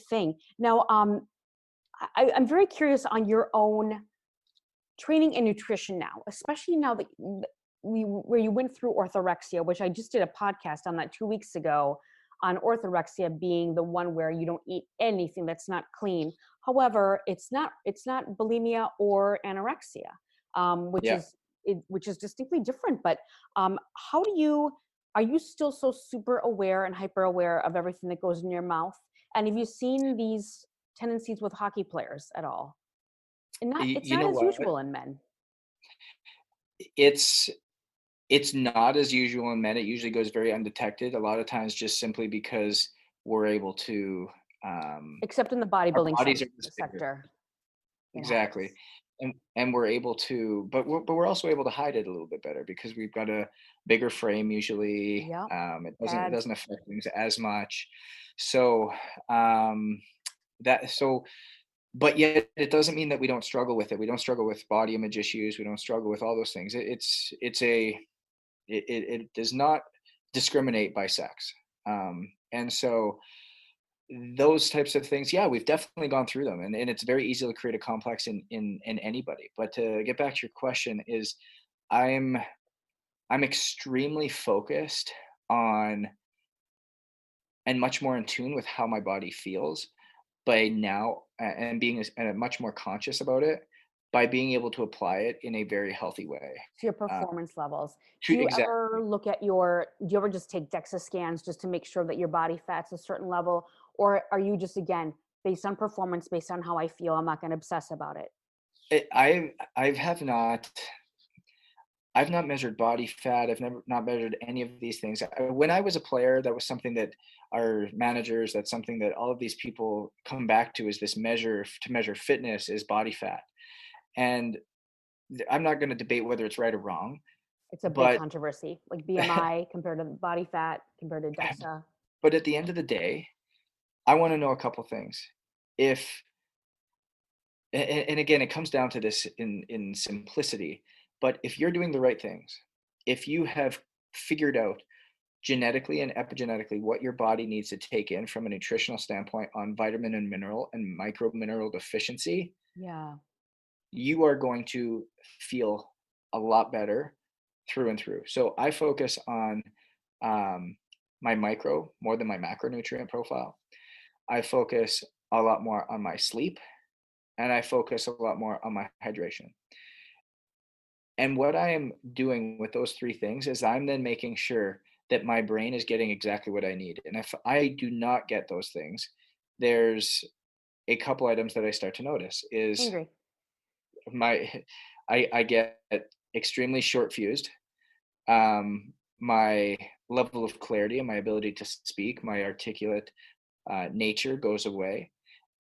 E: thing. Now, I'm very curious on your own training and nutrition now, especially now that where you went through orthorexia, which I just did a podcast on that 2 weeks ago. on orthorexia being the one where you don't eat anything that's not clean. However, it's not bulimia or anorexia,
D: Yeah.
E: which is distinctly different. But how do you, are you still so super aware and hyper aware of everything that goes in your mouth? And have you seen these tendencies with hockey players at all? And it's
D: You
E: not
D: know
E: as
D: what?
E: usual in men.
D: It's not as usual in men. It usually goes very undetected. A lot of times, just simply because we're able to.
E: Except in the
D: Our
E: bodybuilding
D: bodies are just bigger.
E: sector. It
D: Exactly.
E: happens.
D: And we're able to, but we're also able to hide it a little bit better because we've got a bigger frame usually.
E: Yep.
D: It
E: Pads.
D: doesn't affect things as much. So that so but yet it doesn't mean that we don't struggle with it. We don't struggle with body image issues. We don't struggle with all those things. It does not discriminate by sex. And so those types of things, yeah, we've definitely gone through them, and it's very easy to create a complex in anybody. But to get back to your question, is I'm extremely focused on and much more in tune with how my body feels by now, and being much more conscious about it by being able to apply it in a very healthy way.
E: To your
D: Uh,
E: performance levels.
D: to
E: Do you
D: exactly.
E: ever look at your, do you ever just take DEXA scans just to make sure that your body fat's a certain level? Or are you just, again, based on performance, based on how I feel, I'm not going to obsess about it?
D: I've not measured body fat. I've never not measured any of these things. When I was a player, that was something that our managers, that's something that all of these people come back to, is this measure to measure fitness is body fat. And I'm not going to debate whether it's right or wrong,
E: It's a big
D: but
E: controversy, like BMI compared to body fat compared to DEXA.
D: but at the end of the day, I want to know a couple things. If and again, it comes down to this in simplicity, but if you're doing the right things, if you have figured out genetically and epigenetically what your body needs to take in from a nutritional standpoint on vitamin and mineral and micro mineral deficiency,
E: Yeah.
D: you are going to feel a lot better through and through. So I focus on my micro more than my macronutrient profile. I focus a lot more on my sleep, and I focus a lot more on my hydration. And what I am doing with those three things is I'm then making sure that my brain is getting exactly what I need. And if I do not get those things, there's a couple items that I start to notice is
E: Angry.
D: my I get extremely short fused. My level of clarity and my ability to speak, my articulate nature goes away,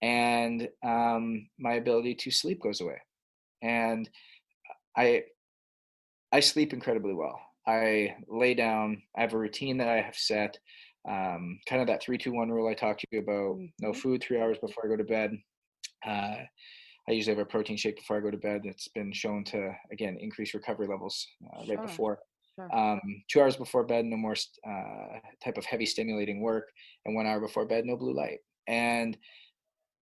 D: and my ability to sleep goes away. And I I sleep incredibly well. I lay down. I have a routine that I have set. Kind of that 3-2-1 rule I talked to you about. No food 3 hours before I go to bed. Uh, I usually have a protein shake before I go to bed. That's been shown to, again, increase recovery levels right
E: Sure.
D: before.
E: Sure.
D: 2 hours before bed, no more type of heavy stimulating work, and 1 hour before bed, no blue light. And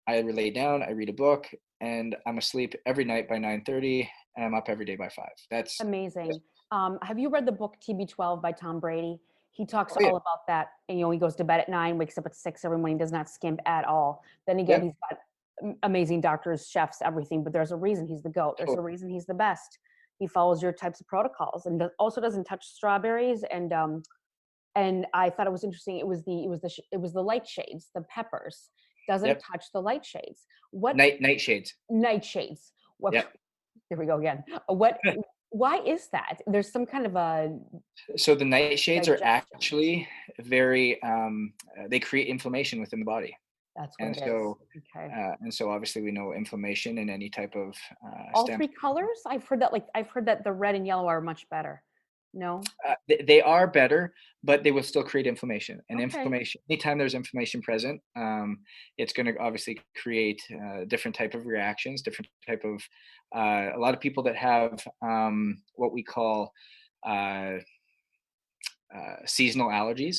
D: I lay down, I read a book, and I'm asleep every night by 9:30, and I'm up every day by 5. That's
E: Amazing. Have you read the book TB12 by Tom Brady? He talks
D: oh yeah,
E: all about that. And, he goes to bed at 9, wakes up at 6 every morning, does not skimp at all. Then again,
D: yep,
E: he's got amazing doctors, chefs, everything, but there's a reason he's the GOAT. There's a reason he's the best. He follows your types of protocols and also doesn't touch strawberries. And I thought it was interesting. It was the light shades, the peppers. Doesn't
D: yep.
E: touch the light shades. What
D: Nightshades.
E: nightshades? What?
D: Yep.
E: Here we go again. Why is that? There's some kind of a
D: So the nightshades are
E: digestion.
D: actually very they create inflammation within the body.
E: That's what
D: And
E: it
D: so
E: is. Okay.
D: obviously we know inflammation in any type of
E: All
D: stem.
E: three colors? I've heard that the red and yellow are much better. No?
D: They are better, but they will still create inflammation. And
E: Okay.
D: inflammation, anytime there's inflammation present, it's going to obviously create different type of reactions, different type of. A lot of people that have what we call uh, seasonal allergies,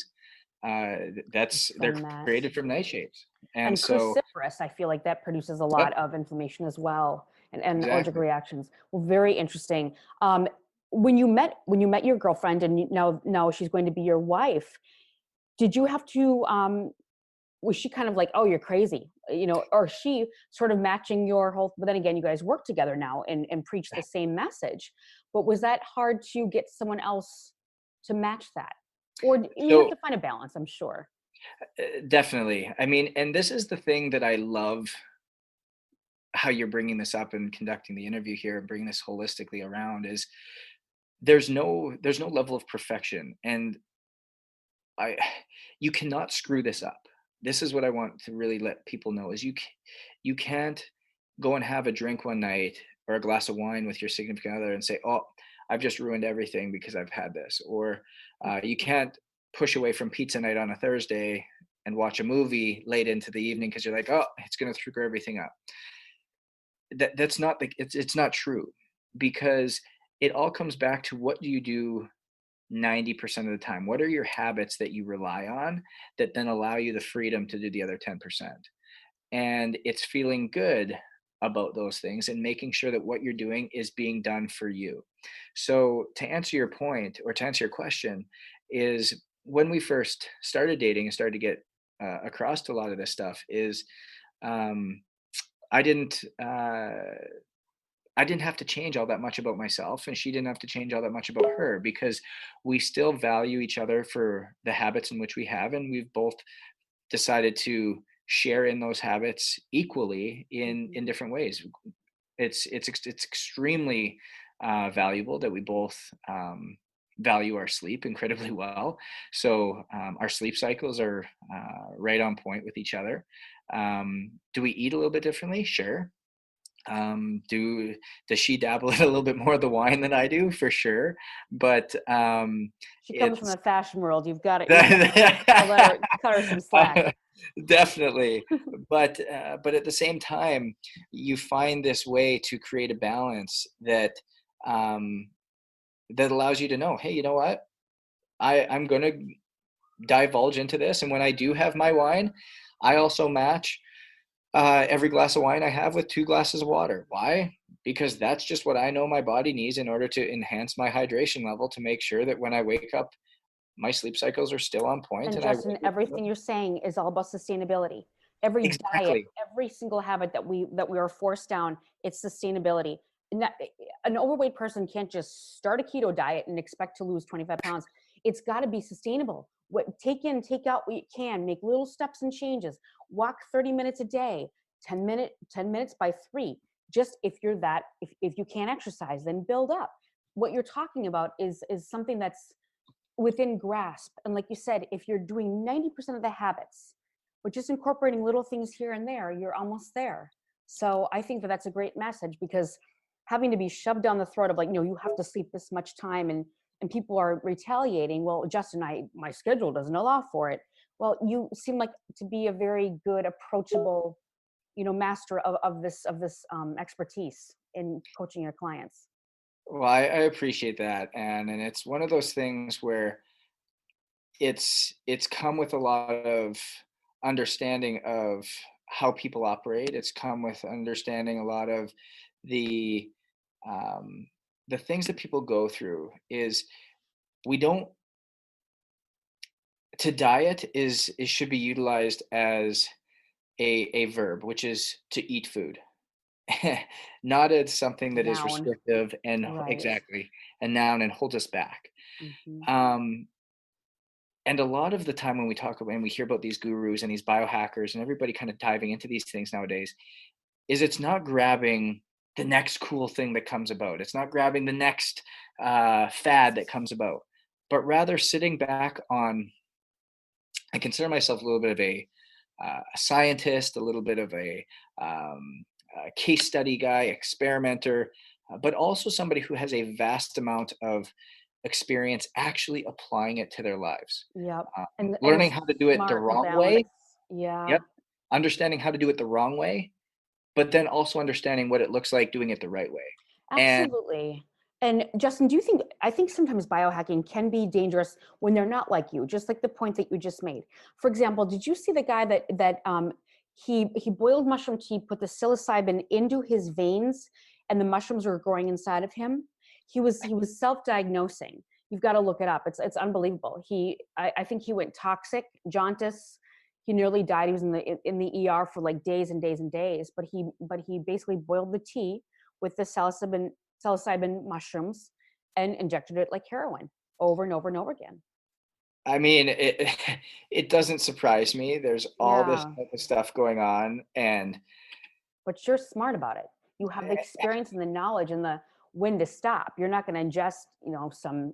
D: they're
E: From that.
D: created from nightshades, and
E: And
D: so
E: cruciferous, I feel like that produces a
D: yep,
E: lot of inflammation as well, and allergic
D: exactly.
E: reactions. Well, very interesting. When you met your girlfriend, and now she's going to be your wife, did you have to, was she kind of like, oh, you're crazy, or she sort of matching your whole, but then again, you guys work together now and preach the same message, but was that hard to get someone else to match that? Or you have to find a balance, I'm sure.
D: Definitely. I mean, and this is the thing that I love how you're bringing this up and conducting the interview here and bringing this holistically around is there's no level of perfection, and you cannot screw this up. This is what I want to really let people know is you can't go and have a drink one night or a glass of wine with your significant other and say, oh, I've just ruined everything because I've had this. Or you can't push away from pizza night on a Thursday and watch a movie late into the evening because you're like, oh, it's going to screw everything up. That's not it's not true, because it all comes back to what do you do 90% of the time? What are your habits that you rely on that then allow you the freedom to do the other 10%? And it's feeling good about those things and making sure that what you're doing is being done for you. So to answer your point, or to answer your question, is when we first started dating and started to get across to a lot of this stuff is I didn't have to change all that much about myself, and she didn't have to change all that much about her, because we still value each other for the habits in which we have, and we've both decided to share in those habits equally in different ways. It's extremely valuable that we both value our sleep incredibly well. So our sleep cycles are right on point with each other. Do we eat a little bit differently? Sure. Does she dabble in a little bit more of the wine than I do? For sure. But
E: she comes from the fashion world. You've got to cut her some slack.
D: Definitely. But at the same time, you find this way to create a balance that that allows you to know, hey, you know what? I'm going to divulge into this. And when I do have my wine, I also match every glass of wine I have with 2 glasses of water. Why? Because that's just what I know my body needs in order to enhance my hydration level, to make sure that when I wake up, my sleep cycles are still on point.
E: And Justin, everything you're saying is all about sustainability. Every diet, every single habit that we are forced down, it's sustainability. An overweight person can't just start a keto diet and expect to lose 25 pounds. It's got to be sustainable. Take in, take out what you can, make little steps and changes. Walk 30 minutes a day, 10 minutes by 3. Just if you can't exercise, then build up. What you're talking about is something that's within grasp. And like you said, if you're doing 90% of the habits, but just incorporating little things here and there, you're almost there. So I think that's a great message, because having to be shoved down the throat of like, you have to sleep this much time, and people are retaliating. Well, Justin, my schedule doesn't allow for it. Well, you seem like to be a very good, approachable, master of this expertise in coaching your clients.
D: Well, I appreciate that. And it's one of those things where it's come with a lot of understanding of how people operate. It's come with understanding a lot of the things that people go through. Is to diet it should be utilized as a verb, which is to eat food. Not as something that is restrictive and exactly a noun and holds us back. Mm-hmm. And a lot of the time when we talk about and we hear about these gurus and these biohackers and everybody kind of diving into these things nowadays, is it's not grabbing the next cool thing that comes about. It's not grabbing the next fad that comes about, but rather sitting back on. I consider myself a little bit of a scientist, a little bit of a case study guy, experimenter, but also somebody who has a vast amount of experience actually applying it to their lives.
E: Yep.
D: And learning how to do it the wrong way.
E: Yeah.
D: Yep. Understanding how to do it the wrong way, but then also understanding what it looks like doing it the right way.
E: Absolutely. And Justin, I think sometimes biohacking can be dangerous when they're not like you, just like the point that you just made. For example, did you see the guy that he boiled mushrooms, he put the psilocybin into his veins and the mushrooms were growing inside of him? He was self-diagnosing. You've got to look it up. It's unbelievable. I think he went toxic, jaundice. He nearly died. He was in the ER for like days and days and days. But he basically boiled the tea with the psilocybin mushrooms and injected it like heroin over and over and over again.
D: I mean, it doesn't surprise me. There's all this type of stuff going on,
E: but you're smart about it. You have the experience and the knowledge and the when to stop. You're not going to ingest, some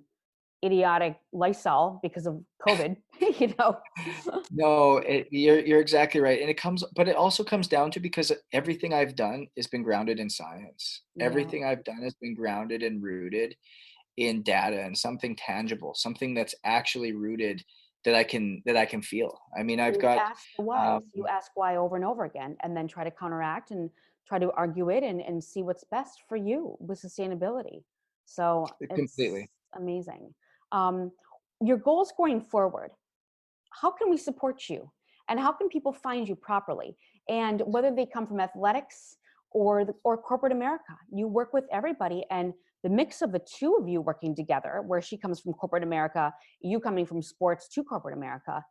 E: idiotic Lysol because of COVID,
D: No, you're exactly right. And it also comes down to, because everything I've done has been grounded in science.
E: Yeah.
D: Everything I've done has been grounded and rooted in data and something tangible, something that's actually rooted, that I can feel. I mean, I've got
E: ask the why. You ask why over and over again, and then try to counteract and try to argue it and see what's best for you with sustainability. So
D: completely.
E: It's amazing. Your goals going forward, how can we support you? And how can people find you properly? And whether they come from athletics or corporate America, you work with everybody, and the mix of the two of you working together, where she comes from corporate America, you coming from sports to corporate America,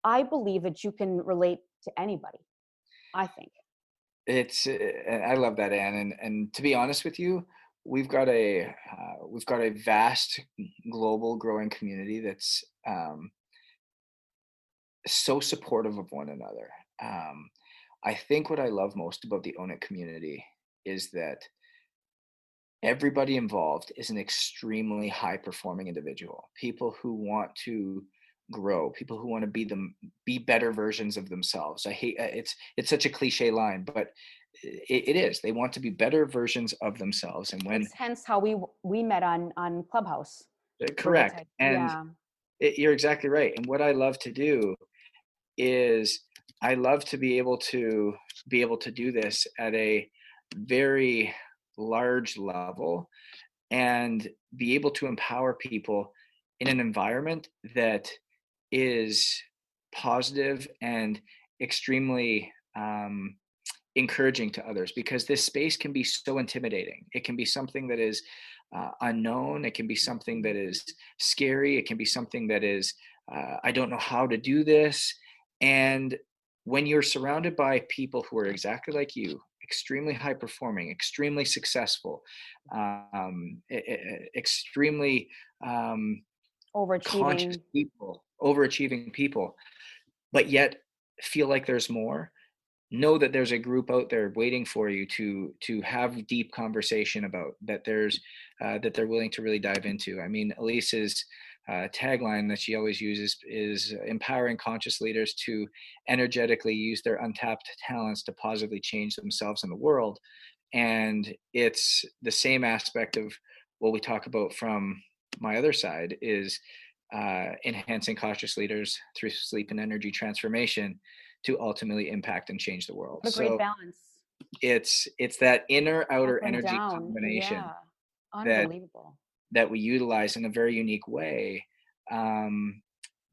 E: I believe that you can relate to anybody, I think.
D: I love that, Anne. And to be honest with you, we've got a vast global growing community that's so supportive of one another. I think what I love most about the Own It community is that everybody involved is an extremely high performing individual. People who want to grow, people who want to be better versions of themselves. I hate it's such a cliche line, but it is. They want to be better versions of themselves. And when
E: hence how we met on Clubhouse.
D: Correct. And you're exactly right. And what I love to do is I love to be able to do this at a very large level and be able to empower people in an environment that is positive and extremely encouraging to others, because this space can be so intimidating. It can be something that is unknown. It can be something that is scary. It can be something that is, I don't know how to do this. And when you're surrounded by people who are exactly like you, extremely high performing, extremely successful, extremely conscious people, overachieving people, but yet feel like there's more, know that there's a group out there waiting for you to have deep conversation about, that they're willing to really dive into. I mean, Elise's tagline that she always uses is empowering conscious leaders to energetically use their untapped talents to positively change themselves and the world. And it's the same aspect of what we talk about from my other side, is enhancing conscious leaders through sleep and energy transformation to ultimately impact and change the world.
E: What a great balance.
D: It's that inner outer energy combination
E: Unbelievable.
D: that we utilize in a very unique way,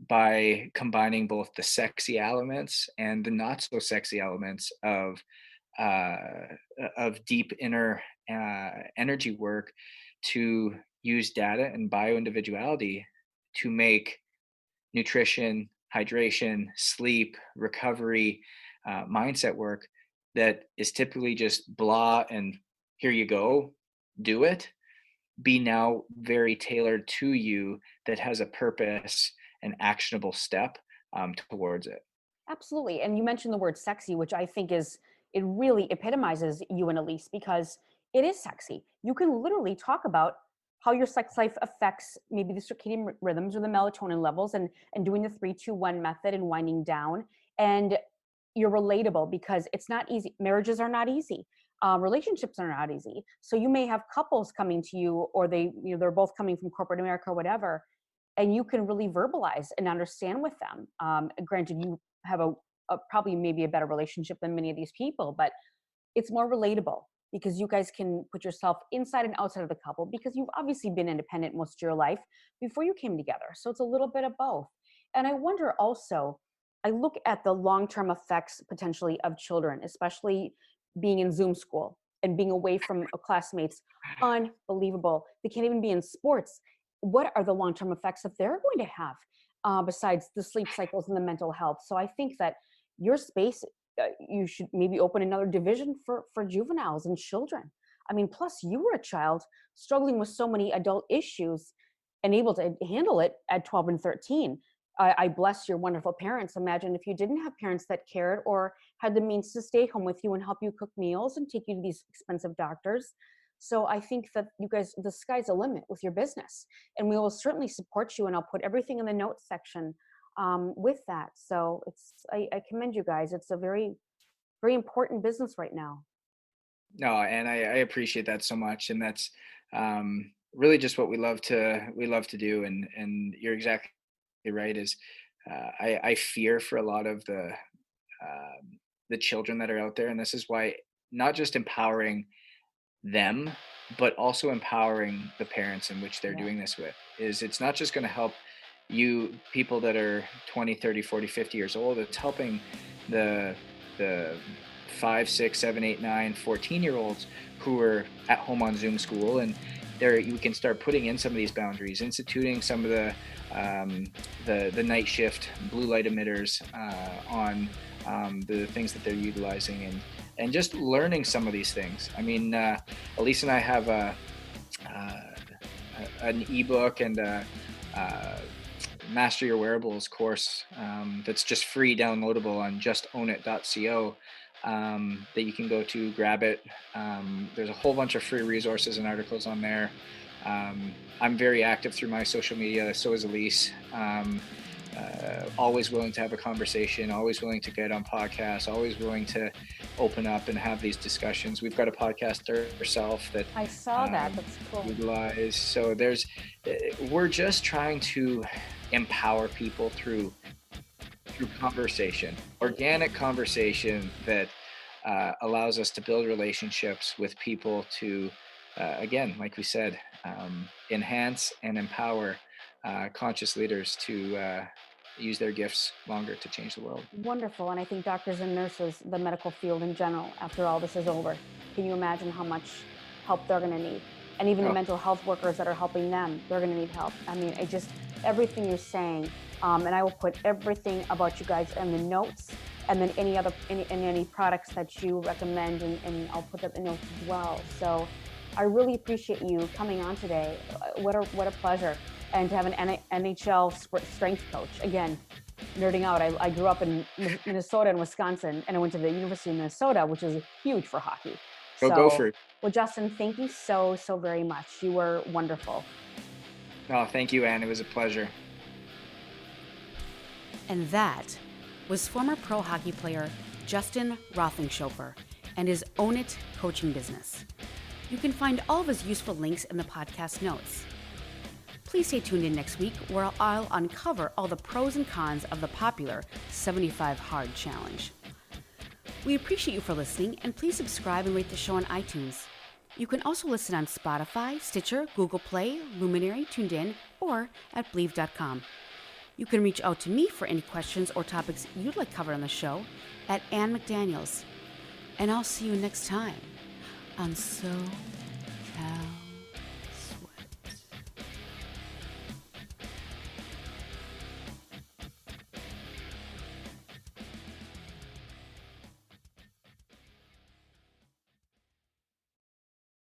D: by combining both the sexy elements and the not so sexy elements of deep inner energy work, to use data and bioindividuality to make nutrition, hydration, sleep, recovery, mindset work that is typically just blah and here you go, do it, be now very tailored to you, that has a purpose, an actionable step towards it.
E: Absolutely. And you mentioned the word sexy, which I think it really epitomizes you and Elise, because it is sexy. You can literally talk about how your sex life affects maybe the circadian rhythms or the melatonin levels, and doing the 3-2-1 method and winding down. And you're relatable, because it's not easy. Marriages are not easy. Relationships are not easy. So you may have couples coming to you, or they're both coming from corporate America or whatever, and you can really verbalize and understand with them. Granted, you have a probably maybe a better relationship than many of these people, but it's more relatable, because you guys can put yourself inside and outside of the couple, because you've obviously been independent most of your life before you came together. So it's a little bit of both. And I wonder also, I look at the long-term effects potentially of children, especially being in Zoom school and being away from classmates. Unbelievable. They can't even be in sports. what are the long-term effects that they're going to have besides the sleep cycles and the mental health. So I think that your space, you should maybe open another division for juveniles and children. I mean, plus you were a child struggling with so many adult issues and able to handle it at 12 and 13. I bless your wonderful parents. Imagine if you didn't have parents that cared or had the means to stay home with you and help you cook meals and take you to these expensive doctors. So I think that you guys, the sky's the limit with your business, and we will certainly support you. And I'll put everything in the notes section with that. So I commend you guys. It's a very, very important business right now.
D: No, and I appreciate that so much. And that's really just what we love to do. And you're exactly right. Is I fear for a lot of the children that are out there. And this is why not just empowering them, but also empowering the parents in which they're doing this with, is it's not just going to help you people that are 20, 30, 40, 50 years old. It's helping the 5, 6, 7, 8, 9, 14-year-olds who are at home on Zoom school, and there you can start putting in some of these boundaries, instituting some of the night shift blue light emitters on the things that they're utilizing, and just learning some of these things. I mean, Elise and I have an ebook and a Master Your Wearables course that's just free downloadable on justownit.co that you can go to grab it. There's a whole bunch of free resources and articles on there. I'm very active through my social media, so is Elise. Always willing to have a conversation, always willing to get on podcasts, always willing to open up and have these discussions. We've got a podcaster herself that
E: I saw that. That's cool.
D: Utilize. So we're just trying to empower people through conversation, organic conversation that allows us to build relationships with people to, again, like we said, enhance and empower conscious leaders to use their gifts longer to change the world.
E: Wonderful. And I think doctors and nurses, the medical field in general, after all this is over, can you imagine how much help they're going to need? And even the mental health workers that are helping them, they're going to need help. I mean, everything you're saying, and I will put everything about you guys in the notes, and then any products that you recommend, and I'll put them in notes as well. So I really appreciate you coming on today. What a pleasure. And to have an NHL strength coach. Again, nerding out. I grew up in Minnesota and Wisconsin, and I went to the University of Minnesota, which is huge for hockey.
D: Go for it.
E: Well, Justin, thank you so very much. You were wonderful.
D: Oh, thank you, Anne. It was a pleasure.
C: And that was former pro hockey player Justin Roethlingshoefer and his Own It coaching business. You can find all of his useful links in the podcast notes. Please stay tuned in next week, where I'll uncover all the pros and cons of the popular 75 Hard Challenge. We appreciate you for listening, and please subscribe and rate the show on iTunes. You can also listen on Spotify, Stitcher, Google Play, Luminary, TuneIn, or at Believe.com. You can reach out to me for any questions or topics you'd like covered on the show at Ann McDaniels. And I'll see you next time on So Cal.